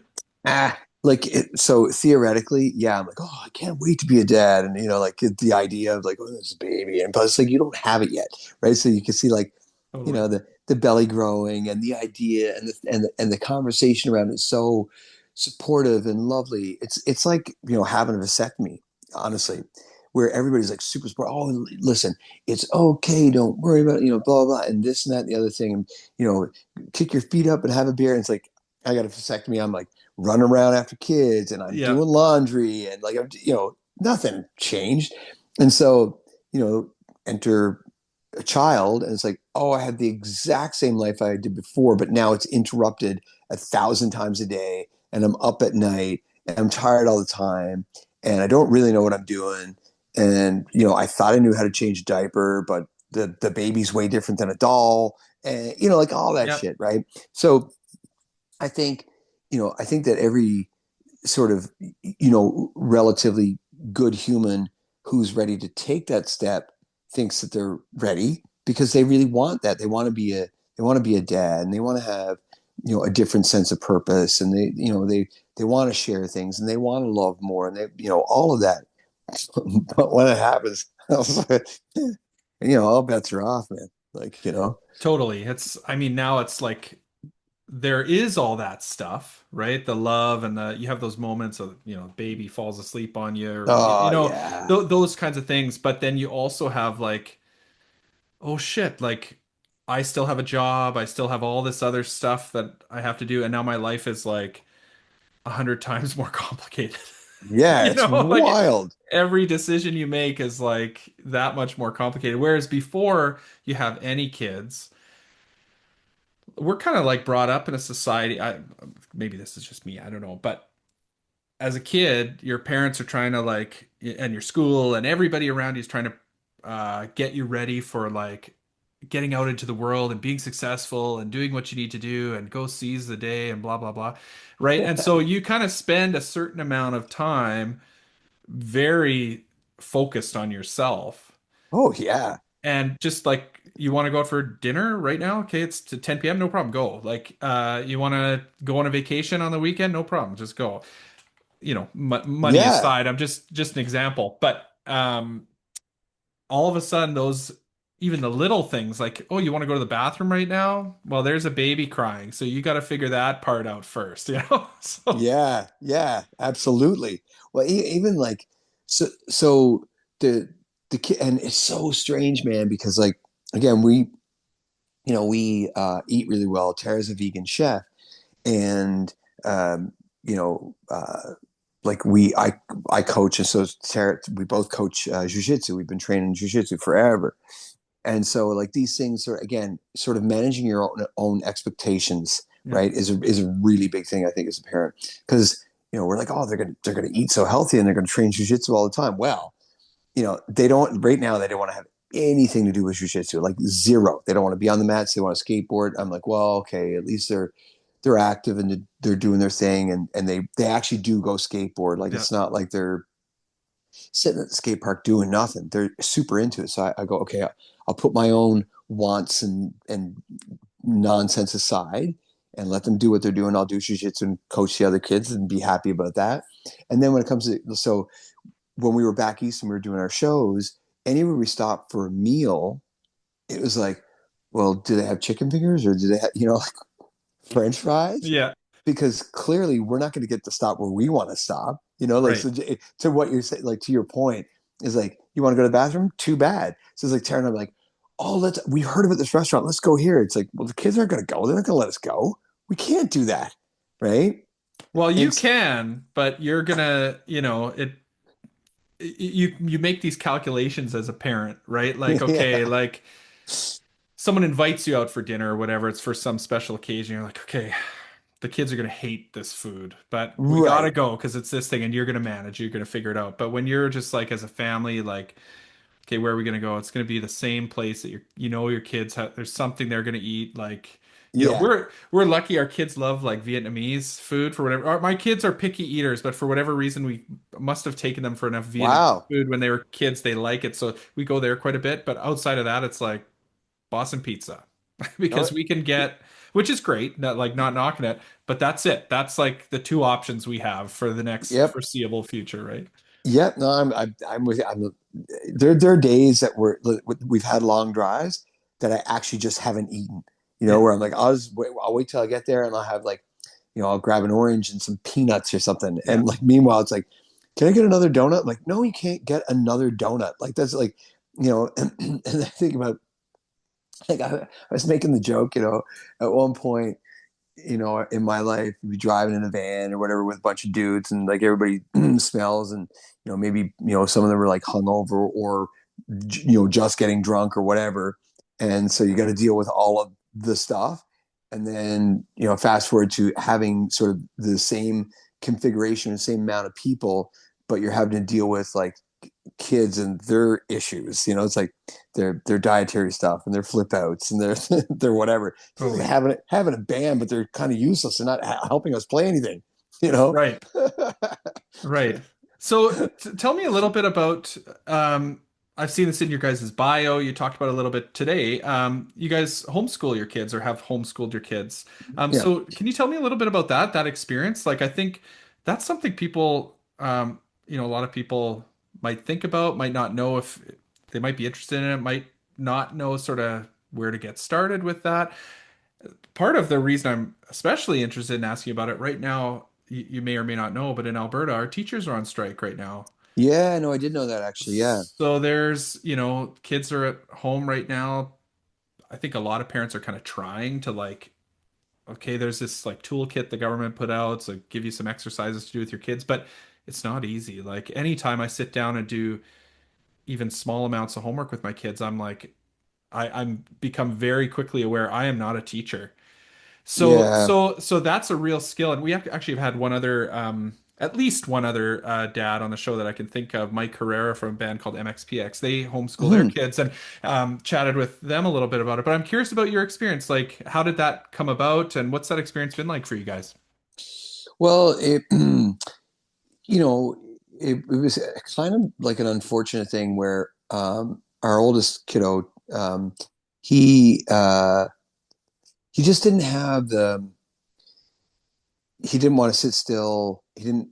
So theoretically, yeah, I'm like, oh, I can't wait to be a dad, and like the idea of like, oh, this baby, and but it's like you don't have it yet, right? So you can see like, Totally. the belly growing, and the idea, and the conversation around it is so supportive and lovely. It's like having a vasectomy, honestly, where everybody's like super support. Oh, listen, it's okay, don't worry about it, blah blah, and this and that and the other thing, and kick your feet up and have a beer. And it's like I got a vasectomy. I'm like running around after kids, and I'm Yeah. doing laundry, and like nothing changed. And so enter a child, and it's like, oh, I had the exact same life I did before, but now it's interrupted 1,000 times a day, and I'm up at night, and I'm tired all the time, and I don't really know what I'm doing. And I thought I knew how to change a diaper, but the baby's way different than a doll, and like all that Yep. shit, right? So I think I think that every sort of relatively good human who's ready to take that step thinks that they're ready, because they really want that. They want to be a dad, and they want to have a different sense of purpose, and they want to share things, and they want to love more, and they all of that. But when it happens, all bets are off, man. Like Totally. I mean, now it's like there is all that stuff, right? The love and you have those moments of, baby falls asleep on you, or, oh yeah, those kinds of things. But then you also have like, oh shit, like I still have a job. I still have all this other stuff that I have to do. And now my life is like 100 times more complicated. yeah, it's Like wild. every decision you make is like that much more complicated. Whereas before you have any kids, we're kind of like brought up in a society. Maybe this is just me, I don't know, but as a kid, your parents are trying to like, and your school and everybody around you is trying to get you ready for like getting out into the world and being successful and doing what you need to do and go seize the day and blah blah blah, right? And so you kind of spend a certain amount of time very focused on yourself Oh yeah, and just like you want to go out for dinner right now, okay, it's to 10 p.m., no problem, go. Like you want to go on a vacation on the weekend, no problem, just go. Money yeah. aside, I'm just an example, but all of a sudden those, even the little things like, oh, you want to go to the bathroom right now, well, there's a baby crying, so you got to figure that part out first, so Yeah, yeah, absolutely. Well, even like so the the kid, and it's so strange, man, because like, again, we eat really well. Tara's a vegan chef, and you know, like I coach, and so Tara, we both coach jujitsu. We've been training jujitsu forever, and so like these things are, again, sort of managing your own expectations, Yeah. right, is a really big thing, I think, as a parent, because we're like, oh, they're gonna eat so healthy and they're gonna train jujitsu all the time. Well, they don't, right now, they don't want to have anything to do with jujitsu, like zero. They don't want to be on the mats. They want to skateboard. I'm like, well, okay, at least they're active and they're doing their thing, and they actually do go skateboard. Like, Yeah. it's not like they're sitting at the skate park doing nothing. They're super into it. So I go, okay, I'll put my own wants and nonsense aside and let them do what they're doing. I'll do jujitsu and coach the other kids and be happy about that. And then when it comes to, so when we were back east and we were doing our shows, anywhere we stopped for a meal, it was like, well, do they have chicken fingers, or do they have, like French fries? Yeah. Because clearly we're not going to get to stop where we want to stop. Like, Right. so to what you're saying, like, to your point, is like, you want to go to the bathroom? Too bad. So it's like Tara and I'm like, oh, we heard about this restaurant. Let's go here. It's like, well, the kids aren't going to go. They're not going to let us go. We can't do that. Right. Well, you And can, but you're gonna, you make these calculations as a parent, right? Like, okay, yeah, like someone invites you out for dinner or whatever, it's for some special occasion. You're like, okay, the kids are gonna hate this food, but we gotta right. go because it's this thing, and you're gonna manage, you're gonna figure it out. But when you're just like as a family, like, okay, where are we gonna go? It's gonna be the same place that your kids have. There's something they're gonna eat. Like, Yeah. we're lucky. Our kids love like Vietnamese food for whatever. My kids are picky eaters, but for whatever reason, we must have taken them for enough Vietnamese Wow. food when they were kids. They like it, so we go there quite a bit. But outside of that, it's like Boston pizza No, because we can get, which is great. Not like not knocking it, but that's it. That's like the two options we have for the next yep. foreseeable future, right? Yep. No, I'm with you. There are days that we've had long drives that I actually just haven't eaten. Yeah. Where I'm like, I'll wait till I get there and I'll have like, I'll grab an orange and some peanuts or something. Yeah. And like, meanwhile, it's like, can I get another donut? Like, no, you can't get another donut. Like, that's like, and I think about, like, I was making the joke, at one point, in my life, be driving in a van or whatever with a bunch of dudes, and like everybody smells, and maybe some of them are like hungover, or just getting drunk or whatever, and so you got to deal with all of the stuff, and then fast forward to having sort of the same configuration and same amount of people, but you're having to deal with like kids and their issues. It's like their dietary stuff and their flip outs and their their whatever. It's like Totally. having a band, but they're kind of useless. They're not helping us play anything. You know. Right. Right. So tell me a little bit about I've seen this in your guys' bio. You talked about it a little bit today. You guys homeschool your kids or have homeschooled your kids. Yeah. So can you tell me a little bit about that experience? Like I think that's something people a lot of people might think about, might not know if they might be interested in it, might not know sort of where to get started with that. Part of the reason I'm especially interested in asking about it right now, you may or may not know, but in Alberta, our teachers are on strike right now. Yeah. No, I did know that actually. Yeah. So there's, kids are at home right now. I think a lot of parents are kind of trying to like, okay, there's this like toolkit the government put out, so give you some exercises to do with your kids, but it's not easy. Like anytime I sit down and do even small amounts of homework with my kids, I'm like, I'm become very quickly aware I am not a teacher. So Yeah. so so that's a real skill, and we have actually have had one other, at least one other dad on the show that I can think of, Mike Herrera from a band called MXPX. They homeschool their Mhm. kids, and chatted with them a little bit about it. But I'm curious about your experience. Like, how did that come about, and what's that experience been like for you guys? Well, you know, it was kind of like an unfortunate thing where our oldest kiddo, he he just didn't have the he didn't want to sit still. He didn't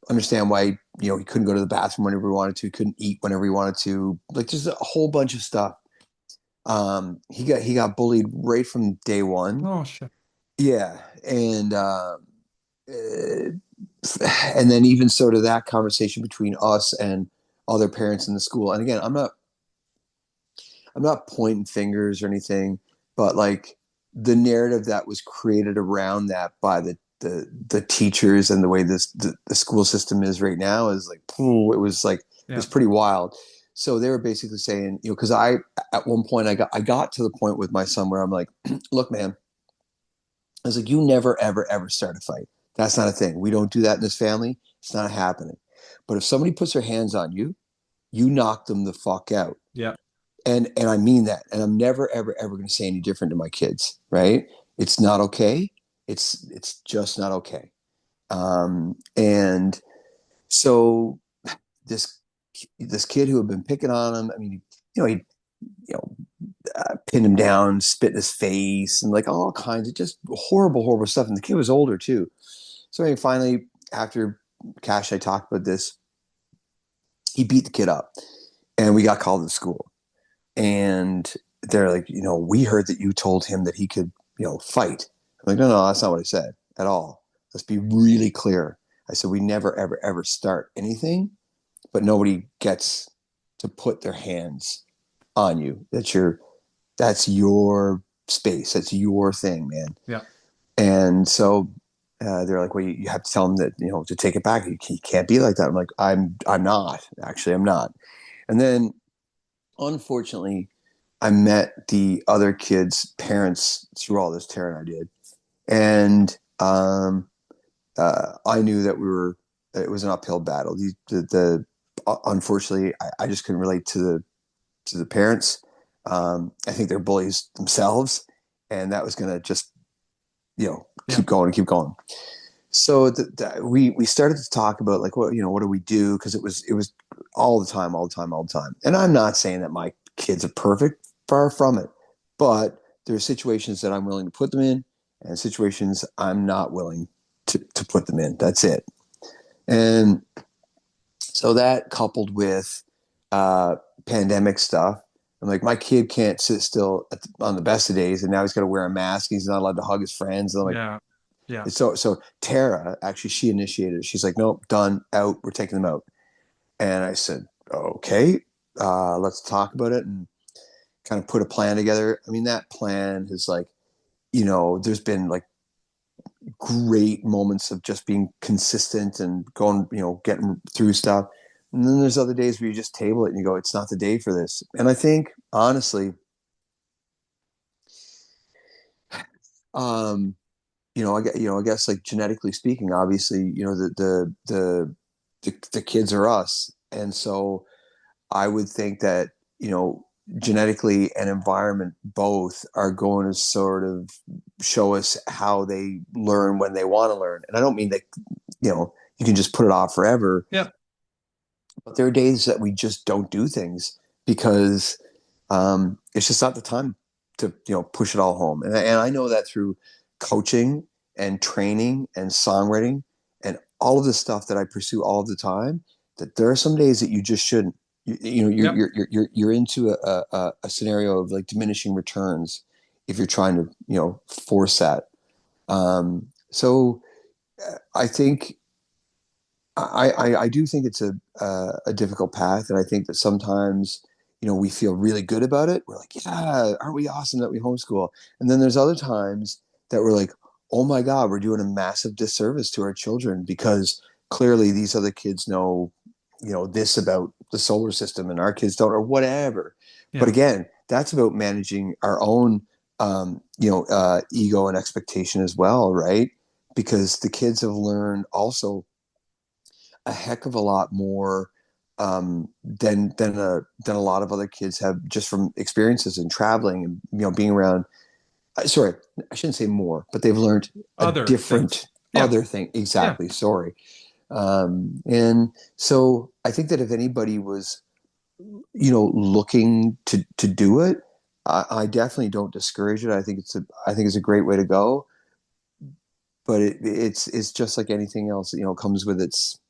understand why, he couldn't go to the bathroom whenever he wanted to, couldn't eat whenever he wanted to, like just a whole bunch of stuff. He got bullied right from day one. Oh shit. Yeah. And then even sort of that conversation between us and other parents in the school. And again, I'm not I'm not pointing fingers or anything, but like the narrative that was created around that by the teachers and the way the school system is right now is like, it was like, it was Yeah. pretty wild. So they were basically saying, you know, because at one point I got to the point with my son where I'm like, look, man, I was like, you never, ever, ever start a fight. That's not a thing. We don't do that in this family. It's not happening. But if somebody puts their hands on you, you knock them the fuck out. Yeah. And I mean that. And I'm never, ever, ever going to say any different to my kids, right? It's not okay. It's just not okay. And so this this kid who had been picking on him, I mean, he you know pinned him down, spit in his face, and like all kinds of just horrible, horrible stuff. And the kid was older too. So I mean, finally, after Cash and I talked about this, he beat the kid up, and we got called to school. And they're like, we heard that you told him that he could, fight. I'm like, no, no, that's not what I said at all. Let's be really clear. I said, we never, ever, ever start anything, but nobody gets to put their hands on you. That's your space. That's your thing, man. Yeah. And so they're like, well, you have to tell them that, to take it back. You can't be like that. I'm like, I'm not. Actually, I'm not. And then, unfortunately, I met the other kids' parents through all this tearing I did. And I knew that it was an uphill battle. Unfortunately, I just couldn't relate to the parents. I think they're bullies themselves, and that was going to just, keep going and keep going. So we started to talk about like, what do we do? Because it was all the time. And I'm not saying that my kids are perfect, far from it, but there are situations that I'm willing to put them in, and situations I'm not willing to put them in. That's it. And so that coupled with pandemic stuff, I'm like, my kid can't sit still on the best of days, and now he's got to wear a mask. He's not allowed to hug his friends. And I'm like, Yeah. Yeah. So Tara, actually, she initiated it. She's like, nope, done, out. We're taking them out. And I said, okay, let's talk about it and kind of put a plan together. I mean, that plan is like, there's been like great moments of just being consistent and going, getting through stuff. And then there's other days where you just table it and you go, it's not the day for this. And I think, honestly, I guess like genetically speaking, obviously, the kids are us. And so I would think that, genetically and environment both are going to sort of show us how they learn when they want to learn. And I don't mean that, you can just put it off forever. Yeah. But there are days that we just don't do things because it's just not the time to, push it all home. And I know that through coaching and training and songwriting and all of the stuff that I pursue all of the time, that there are some days that you just shouldn't. You're into a scenario of like diminishing returns if you're trying to force that. So I think I do think it's a difficult path, and I think that sometimes we feel really good about it. We're like, yeah, aren't we awesome that we homeschool? And then there's other times that we're like, oh my God, we're doing a massive disservice to our children because clearly these other kids know this about the solar system and our kids don't, or whatever. Yeah. But again, that's about managing our own ego and expectation as well, right? Because the kids have learned also a heck of a lot more than a lot of other kids have, just from experiences and traveling and being around. Sorry, I shouldn't say more, but they've learned Other different other thing. Exactly. Yeah. Sorry. And so I think that if anybody was, looking to do it, I definitely don't discourage it. I think it's a great way to go, but it's just like anything else, comes with its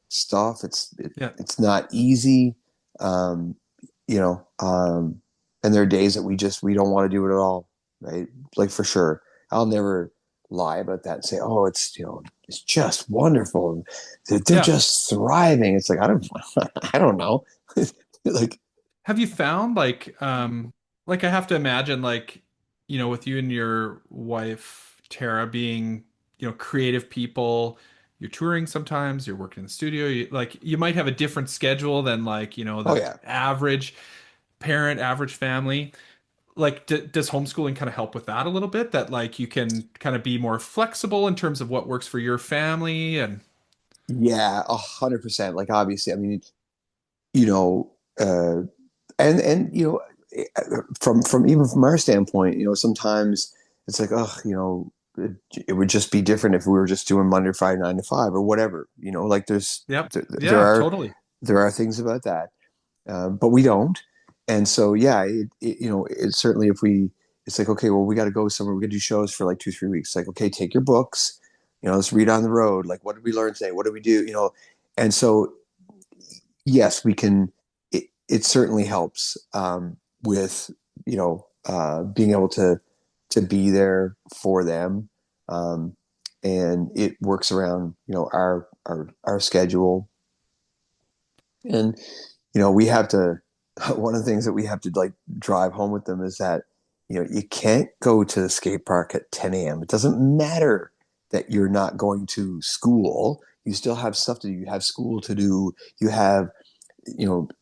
stuff. It's not easy. And there are days that we don't want to do it at all. Right. Like for sure. I'll never lie about that and say, oh, it's just wonderful. They're just thriving. It's like, I don't know. Like, have you found like I have to imagine like, with you and your wife Tara being, creative people, you're touring sometimes, you're working in the studio, like you might have a different schedule than like, Oh the yeah. average parent, average family. Like does homeschooling kind of help with that a little bit, that like you can kind of be more flexible in terms of what works for your family and Yeah, 100%. Like obviously, I mean, you know, uh, and from even from our standpoint, sometimes it's like, oh, it would just be different if we were just doing Monday to Friday, 9 to 5 or whatever. Like yep, there yeah, are totally. there are things about that, but we don't. And so yeah, it's certainly if we, it's like, okay, well, we got to go somewhere. We got to do shows for like 2 3 weeks. Like, okay, take your books. Let's read on the road. Like, what did we learn today? What did we do? And so yes, we can. It certainly helps with being able to be there for them, and it works around our schedule. And we have to. One of the things that we have to like drive home with them is that you can't go to the skate park at 10 a.m. It doesn't matter that you're not going to school. You still have stuff to do. You have school to do. You have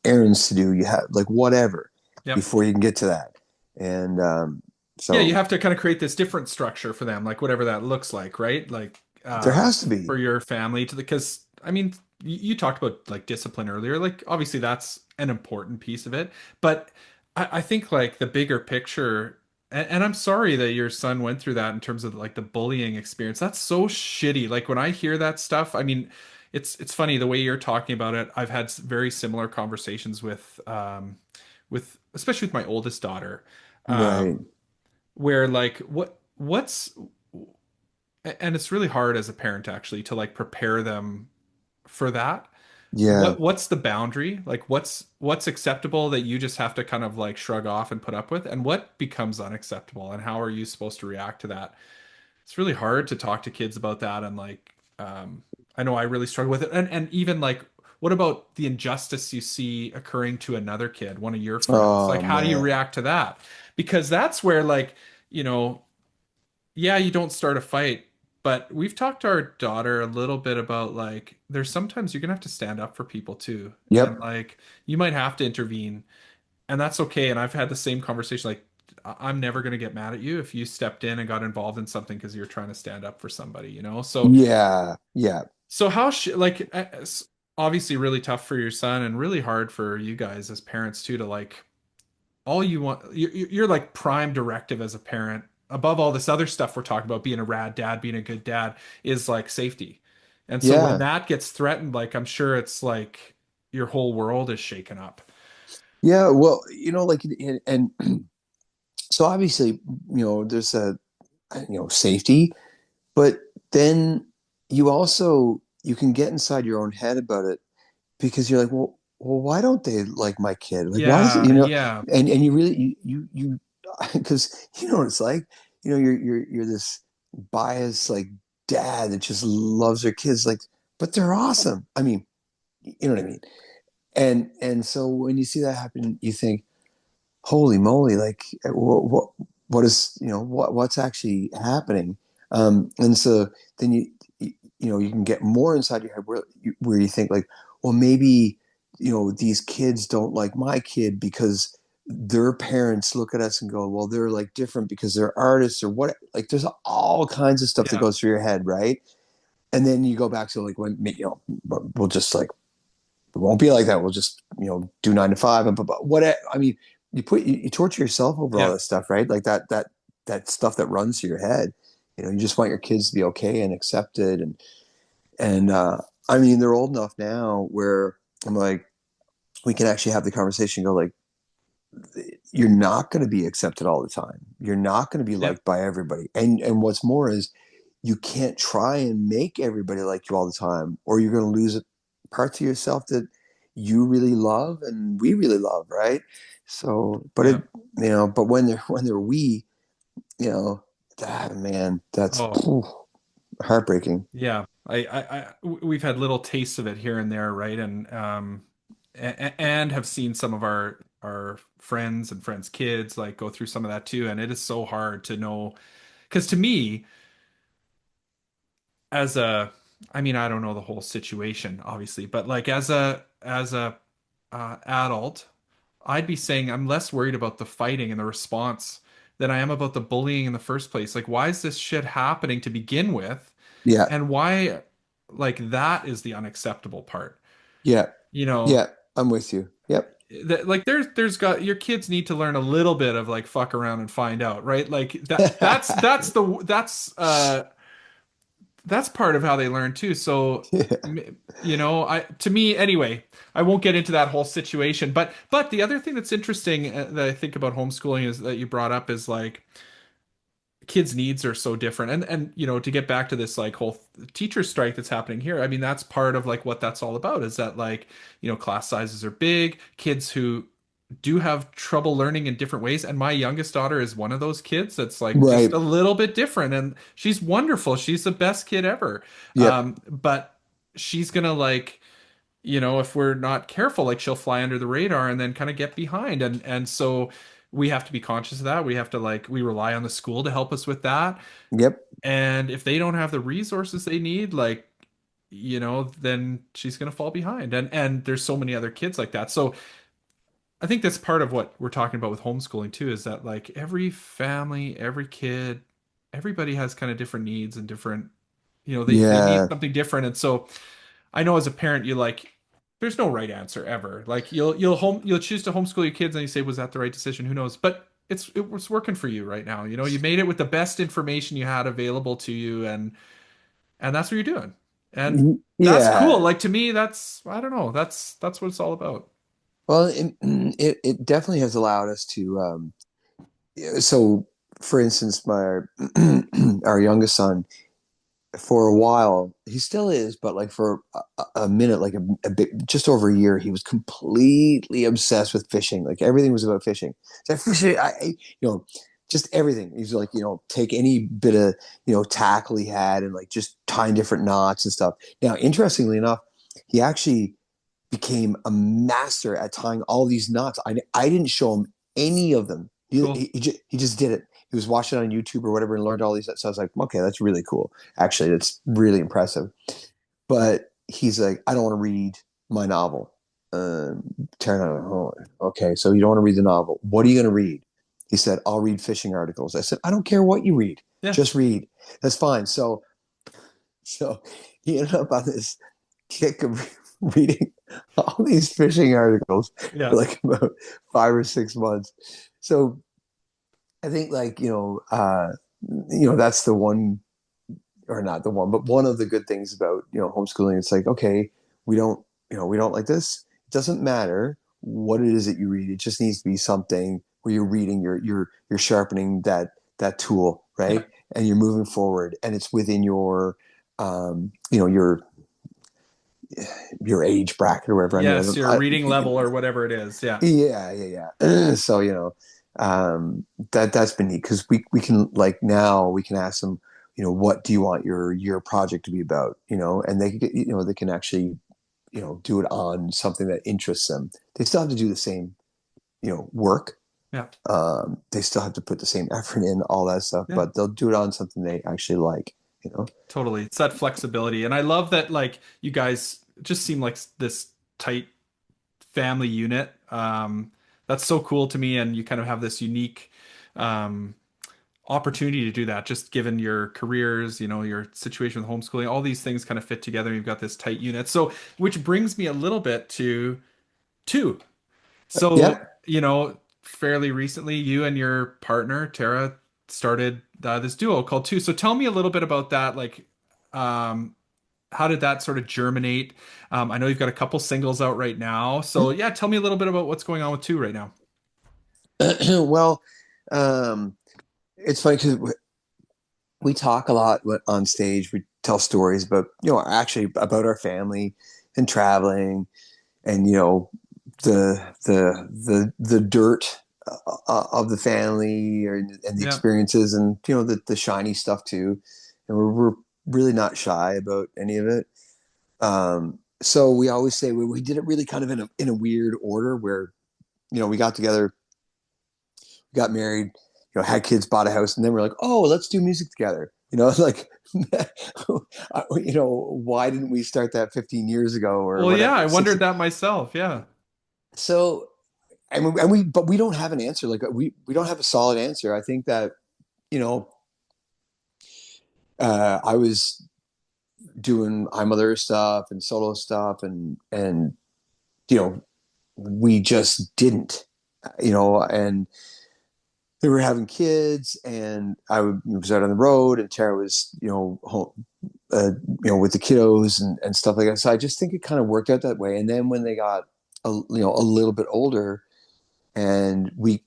errands to do, you have like whatever Yep. before you can get to that. And Yeah, you so have to kind of create this different structure for them, like whatever that looks like, right? Like there has to be. for your family to the, because I mean, you talked about like discipline earlier. Like obviously that's an important piece of it, but I think like the bigger picture, and I'm sorry that your son went through that in terms of like the bullying experience. That's so shitty. Like when I hear that stuff, I mean, it's funny the way you're talking about it. I've had very similar conversations with especially with my oldest daughter. Right. Where like what's and it's really hard as a parent actually to like prepare them for that. Yeah. What's the boundary? Like what's acceptable that you just have to kind of like shrug off and put up with, and what becomes unacceptable, and how are you supposed to react to that? It's really hard to talk to kids about that, and like I know I really struggle with it. And even like what about the injustice you see occurring to another kid, one of your friends? Oh Like how do you man. react to that? Because that's where like, you know, yeah, you don't start a fight, but we've talked to our daughter a little bit about like there's sometimes you're gonna have to stand up for people too. And Yep. like you might have to intervene, and that's okay. And I've had the same conversation like I'm never gonna get mad at you if you stepped in and got involved in something because you're trying to stand up for somebody, you know? So Yeah. Yeah. how sh like it's obviously really tough for your son and really hard for you guys as parents too to like all you want you're like prime directive as a parent above all this other stuff we're talking about, being a rad dad, being a good dad, is like safety. And so when Yeah. that gets threatened, like I'm sure it's like your whole world is shaken up. Yeah. Well, like, and so obviously, there's a, safety, but then you can get inside your own head about it because you're like, well, why don't they like my kid? Like, why does it, Yeah, yeah, and you really, you, because you know what it's like, you're this biased, like dad that just loves their kids, like, but they're awesome. I mean, you know what I mean? And so when you see that happen, you think, holy moly, like what is, what's actually happening? And so then you can get more inside your head where you think like, well, maybe, these kids don't like my kid because their parents look at us and go, well, they're like different because they're artists or what, like there's all kinds of stuff that yeah, goes through your head. Right. And then you go back to like, when, we'll just like, it won't be like that. We'll just, do 9 to 5 and what, I mean, you torture yourself over all yeah, this stuff, right? Like that stuff that runs through your head. You just want your kids to be okay and accepted. And I mean, they're old enough now where I'm like, we can actually have the conversation, go like, you're not going to be accepted all the time. You're not going to be yep, liked by everybody. And what's more is you can't try and make everybody like you all the time, or you're going to lose parts of yourself that you really love and we really love, right? So, but yeah. but when they're we, you know, man, that's Oh, heartbreaking. yeah. We've had little tastes of it here and there, right? And have seen some of our our friends and friends' kids like go through some of that too, and it is so hard to know. Because to me, as a, I mean, I don't know the whole situation, obviously, but like as a adult, I'd be saying I'm less worried about the fighting and the response than I am about the bullying in the first place. Like, why is this shit happening to begin with? Yeah. And why, like, that is the unacceptable part. Yeah. You know, Yeah. I'm with you. Yep. like there's got your kids need to learn a little bit of like fuck around and find out, right? Like that's part of how they learn too. So, Yeah. I to me anyway, I won't get into that whole situation. But the other thing that's interesting that I think about homeschooling is that you brought up is like kids' needs are so different. And to get back to this like whole teacher strike that's happening here, I mean that's part of like what that's all about is that like, class sizes are big, kids who do have trouble learning in different ways. And my youngest daughter is one of those kids that's like just Right. a little bit different. And she's wonderful. She's the best kid ever. Yep. But she's gonna like, if we're not careful, like she'll fly under the radar and then kind of get behind. And so we have to be conscious of that. We have to like we rely on the school to help us with that. Yep. And if they don't have the resources they need, like, then she's gonna fall behind. And there's so many other kids like that. So I think that's part of what we're talking about with homeschooling too, is that like every family, every kid, everybody has kind of different needs and different, they need Yeah. something different. And so I know as a parent, you like, there's no right answer ever. Like you'll choose to homeschool your kids and you say, was that the right decision? Who knows? But it was working for you right now. You made it with the best information you had available to you, and that's what you're doing. And that's cool. Yeah. Like to me, that's I don't know, that's what it's all about. Well, it definitely has allowed us to, so for instance, my our youngest son, for a while, he still is, but like for a minute, like a bit, just over a year, he was completely obsessed with fishing. Like everything was about fishing. So fishing, just everything. He's like, take any bit of, tackle he had and like just tying different knots and stuff. Now, interestingly enough, he actually became a master at tying all these knots. I didn't show him any of them. Cool. He just did it. He was watching it on YouTube or whatever and learned all these. So I was like, okay, that's really cool. Actually, that's really impressive. But he's like, I don't want to read my novel. Turn on. Oh, okay, so you don't want to read the novel. What are you going to read? He said, I'll read fishing articles. I said, I don't care what you read. Yeah. Just read. That's fine. So he ended up on this kick of reading all these fishing articles Yeah. for like about 5 or 6 months. So I think like, that's the one, or not the one, but one of the good things about, homeschooling. It's like, okay, we don't like this. It doesn't matter what it is that you read. It just needs to be something where you're reading, you're sharpening that tool, Yeah. right? And you're moving forward and it's within your age bracket or whatever. I Yes, mean, your reading level or whatever it is. Yeah. yeah. So that's been neat because we can like now we can ask them, what do you want your project to be about, and they can actually do it on something that interests them. They still have to do the same work. Yeah. They still have to put the same effort in all that stuff, Yeah. but they'll do it on something they actually like. Totally. It's that flexibility. And I love that like you guys just seem like this tight family unit. That's so cool to me. And you kind of have this unique um, opportunity to do that, just given your careers, your situation with homeschooling, all these things kind of fit together. You've got this tight unit. So, which brings me a little bit to two. So, Yeah. fairly recently, you and your partner, Tara, started this duo called Two. So tell me a little bit about that. Like, um, how did that sort of germinate? I know you've got a couple singles out right now. So yeah, tell me a little bit about what's going on with Two right now. Well, um, it's funny because we talk a lot on stage. We tell stories, but actually about our family and traveling, and the dirt of the family and the Yeah. experiences, and the shiny stuff too. And we're really not shy about any of it. So we always say we did it really kind of in a weird order where we got together, got married, had kids, bought a house, and then we're like, oh, let's do music together. Like, why didn't we start that 15 years ago or Well, yeah, whatever? I wondered 16. that myself. Yeah. So, but we don't have an answer. Like we don't have a solid answer. I think that, you know, I was doing I'm other stuff and solo stuff and, we just didn't, and they were having kids and was out on the road and Tara was, home, with the kiddos and stuff like that. So I just think it kind of worked out that way. And then when they got a little bit older and we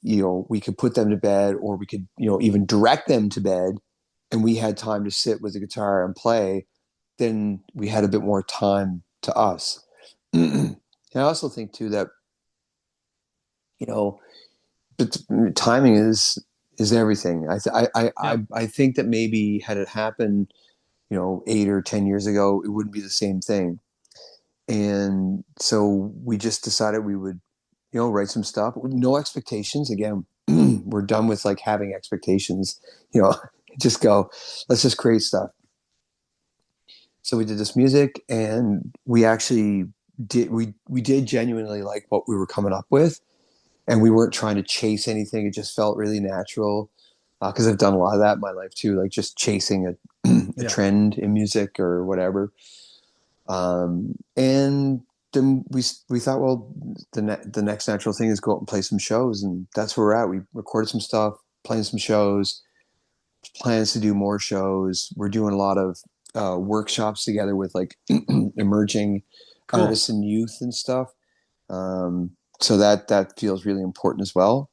could put them to bed or we could, even direct them to bed and we had time to sit with the guitar and play, then we had a bit more time to us. And I also think too that, but timing is everything. Yeah. I think that maybe had it happened, 8 or 10 years ago, it wouldn't be the same thing. And so we just decided we would, write some stuff with no expectations. Again, we're done with like having expectations, just go, let's just create stuff. So we did this music and we actually we did genuinely like what we were coming up with. And we weren't trying to chase anything. It just felt really natural. Because I've done a lot of that in my life too, like just chasing a Yeah. trend in music or whatever. And then we thought, well, the next natural thing is go out and play some shows, and that's where we're at. We recorded some stuff, playing some shows, plans to do more shows. We're doing a lot of workshops together with like emerging Cool. artists and youth and stuff. So that feels really important as well.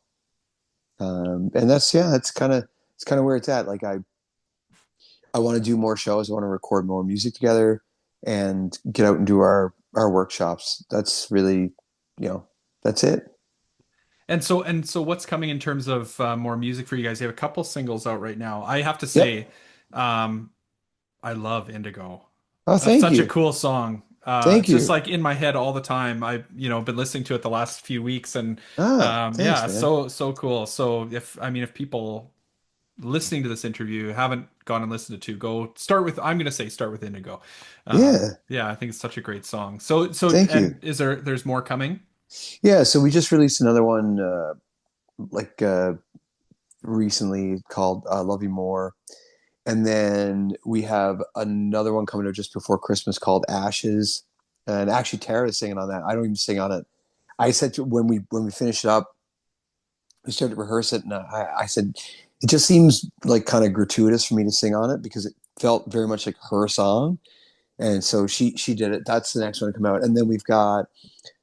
And that's kind of where it's at. Like I want to do more shows. I want to record more music together and get out and do our workshops. That's really, that's it. And so what's coming in terms of more music for you guys? You have a couple singles out right now. I have to Yep. say, I love Indigo. Oh, That's thank such a you. cool song. Thank It's just you. like in my head all the time. I've, been listening to it the last few weeks and Ah, thanks, yeah, man. so cool. So if people listening to this interview haven't gone and listened to, go start with, I'm gonna say start with Indigo. Yeah. Yeah, I think it's such a great song. So Thank and you. there's more coming? Yeah. So we just released another one, like, recently called, Love You More. And then we have another one coming out just before Christmas called Ashes. And actually Tara is singing on that. I don't even sing on it. I said when we finished it up, we started to rehearse it, and I said it just seems like kind of gratuitous for me to sing on it because it felt very much like her song, and so she did it. That's the next one to come out, and then we've got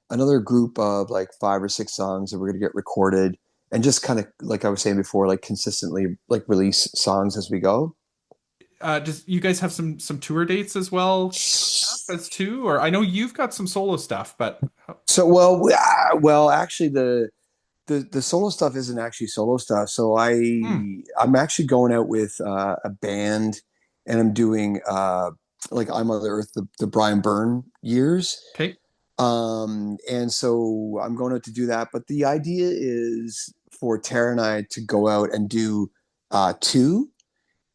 another group of like 5 or 6 songs that we're going to get recorded, and just kind of like I was saying before, like consistently like release songs as we go. Does you guys have some tour dates as well coming up as too? Or I know you've got some solo stuff, but So actually the solo stuff isn't actually solo stuff. So hmm, I'm actually going out with a band, and I'm doing like I'm on the Earth, the Brian Byrne years. okay. And so I'm going out to do that. But the idea is for Tara and I to go out and do two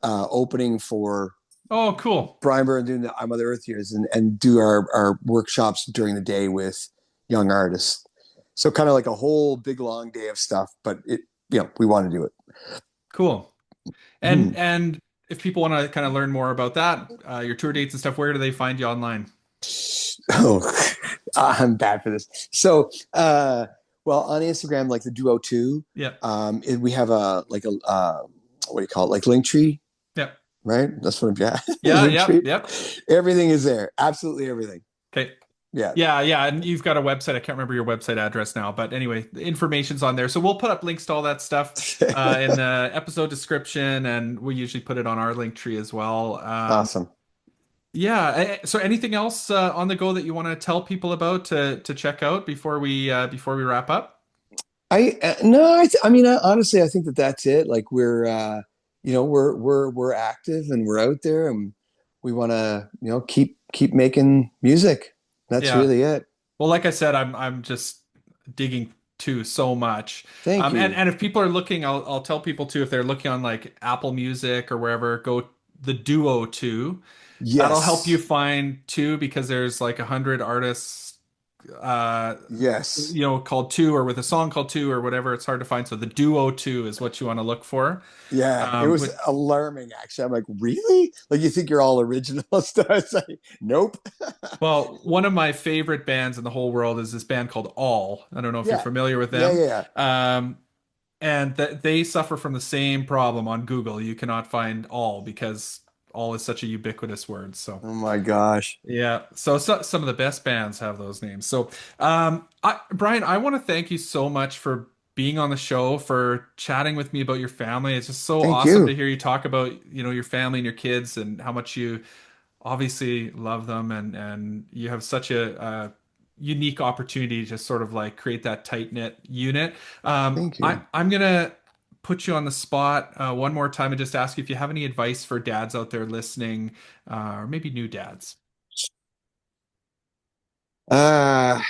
opening for Oh, cool. Brian Byrne doing the I'm on the Earth years and do our workshops during the day with young artists. So kind of like a whole big long day of stuff, but we want to do it. Cool. And Hmm. and if people want to kind of learn more about that, your tour dates and stuff, where do they find you online? Oh, I'm bad for this. So, well, on Instagram, like the Duo Two, Yeah. we have a like a what do you call it? Like Linktree, Yeah. right? That's what I'm. Yeah, Yeah, yep, Linktree. yep. Everything is there. Absolutely everything. Okay. Yeah. Yeah, yeah, and you've got a website. I can't remember your website address now, but anyway, the information's on there. So we'll put up links to all that stuff in the episode description, and we usually put it on our link tree as well. Awesome. Yeah. So anything else on the go that you want to tell people about to check out before we wrap up? I no, I mean, honestly, I think that that's it. Like we're, we're active and we're out there, and we want to, keep making music. That's Yeah. really it. Well, like I said, I'm just digging too so much. Thank you. And if people are looking, I'll tell people too, if they're looking on like Apple Music or wherever, go the Duo 2. That'll help you Yes. find two because there's like 100 artists uh Yes. called two or with a song called two or whatever. It's hard to find. So the Duo 2 is what you want to look for. Yeah, it was With alarming actually. I'm like, really? Like you think you're all original stuff? It's like, nope. Well, one of my favorite bands in the whole world is this band called All. I don't know if you're Yeah. familiar with Yeah, them. yeah, yeah. And they suffer from the same problem on Google. You cannot find All because All is such a ubiquitous word. So Oh my gosh. yeah, some of the best bands have those names. So, Brian, I want to thank you so much for being on the show, for chatting with me about your family. It's just so Thank awesome to you. hear you talk about, your family and your kids and how much you obviously love them and you have such a unique opportunity to sort of like create that tight knit unit. Thank you. I'm gonna put you on the spot one more time and just ask you if you have any advice for dads out there listening, or maybe new dads. Uh,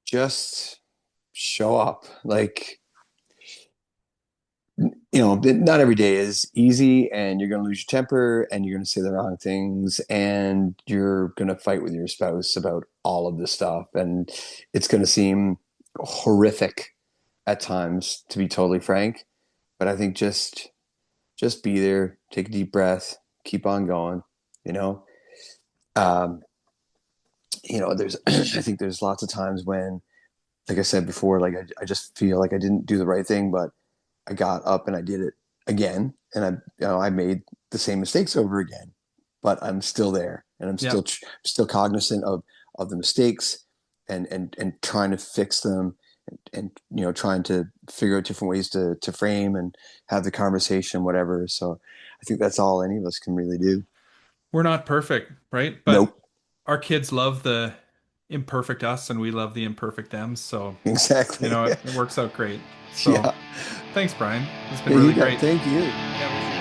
just show up. Like, not every day is easy, and you're going to lose your temper, and you're going to say the wrong things, and you're going to fight with your spouse about all of this stuff, and it's going to seem horrific at times, to be totally frank. But I think just be there, take a deep breath, keep on going. You know, um, there's I think there's lots of times when, like I said before, like I just feel like I didn't do the right thing, but I got up and I did it again, and I made the same mistakes over again, but I'm still there, and I'm Yeah. still cognizant of the mistakes, and trying to fix them, and trying to figure out different ways to frame and have the conversation, whatever. So I think that's all any of us can really do. We're not perfect, right? But Nope. our kids love the imperfect us and we love the imperfect them. So, Exactly. it works out great. So, Yeah. thanks, Brian. It's been Yeah, you really got. great. Thank you. Yeah, we'll see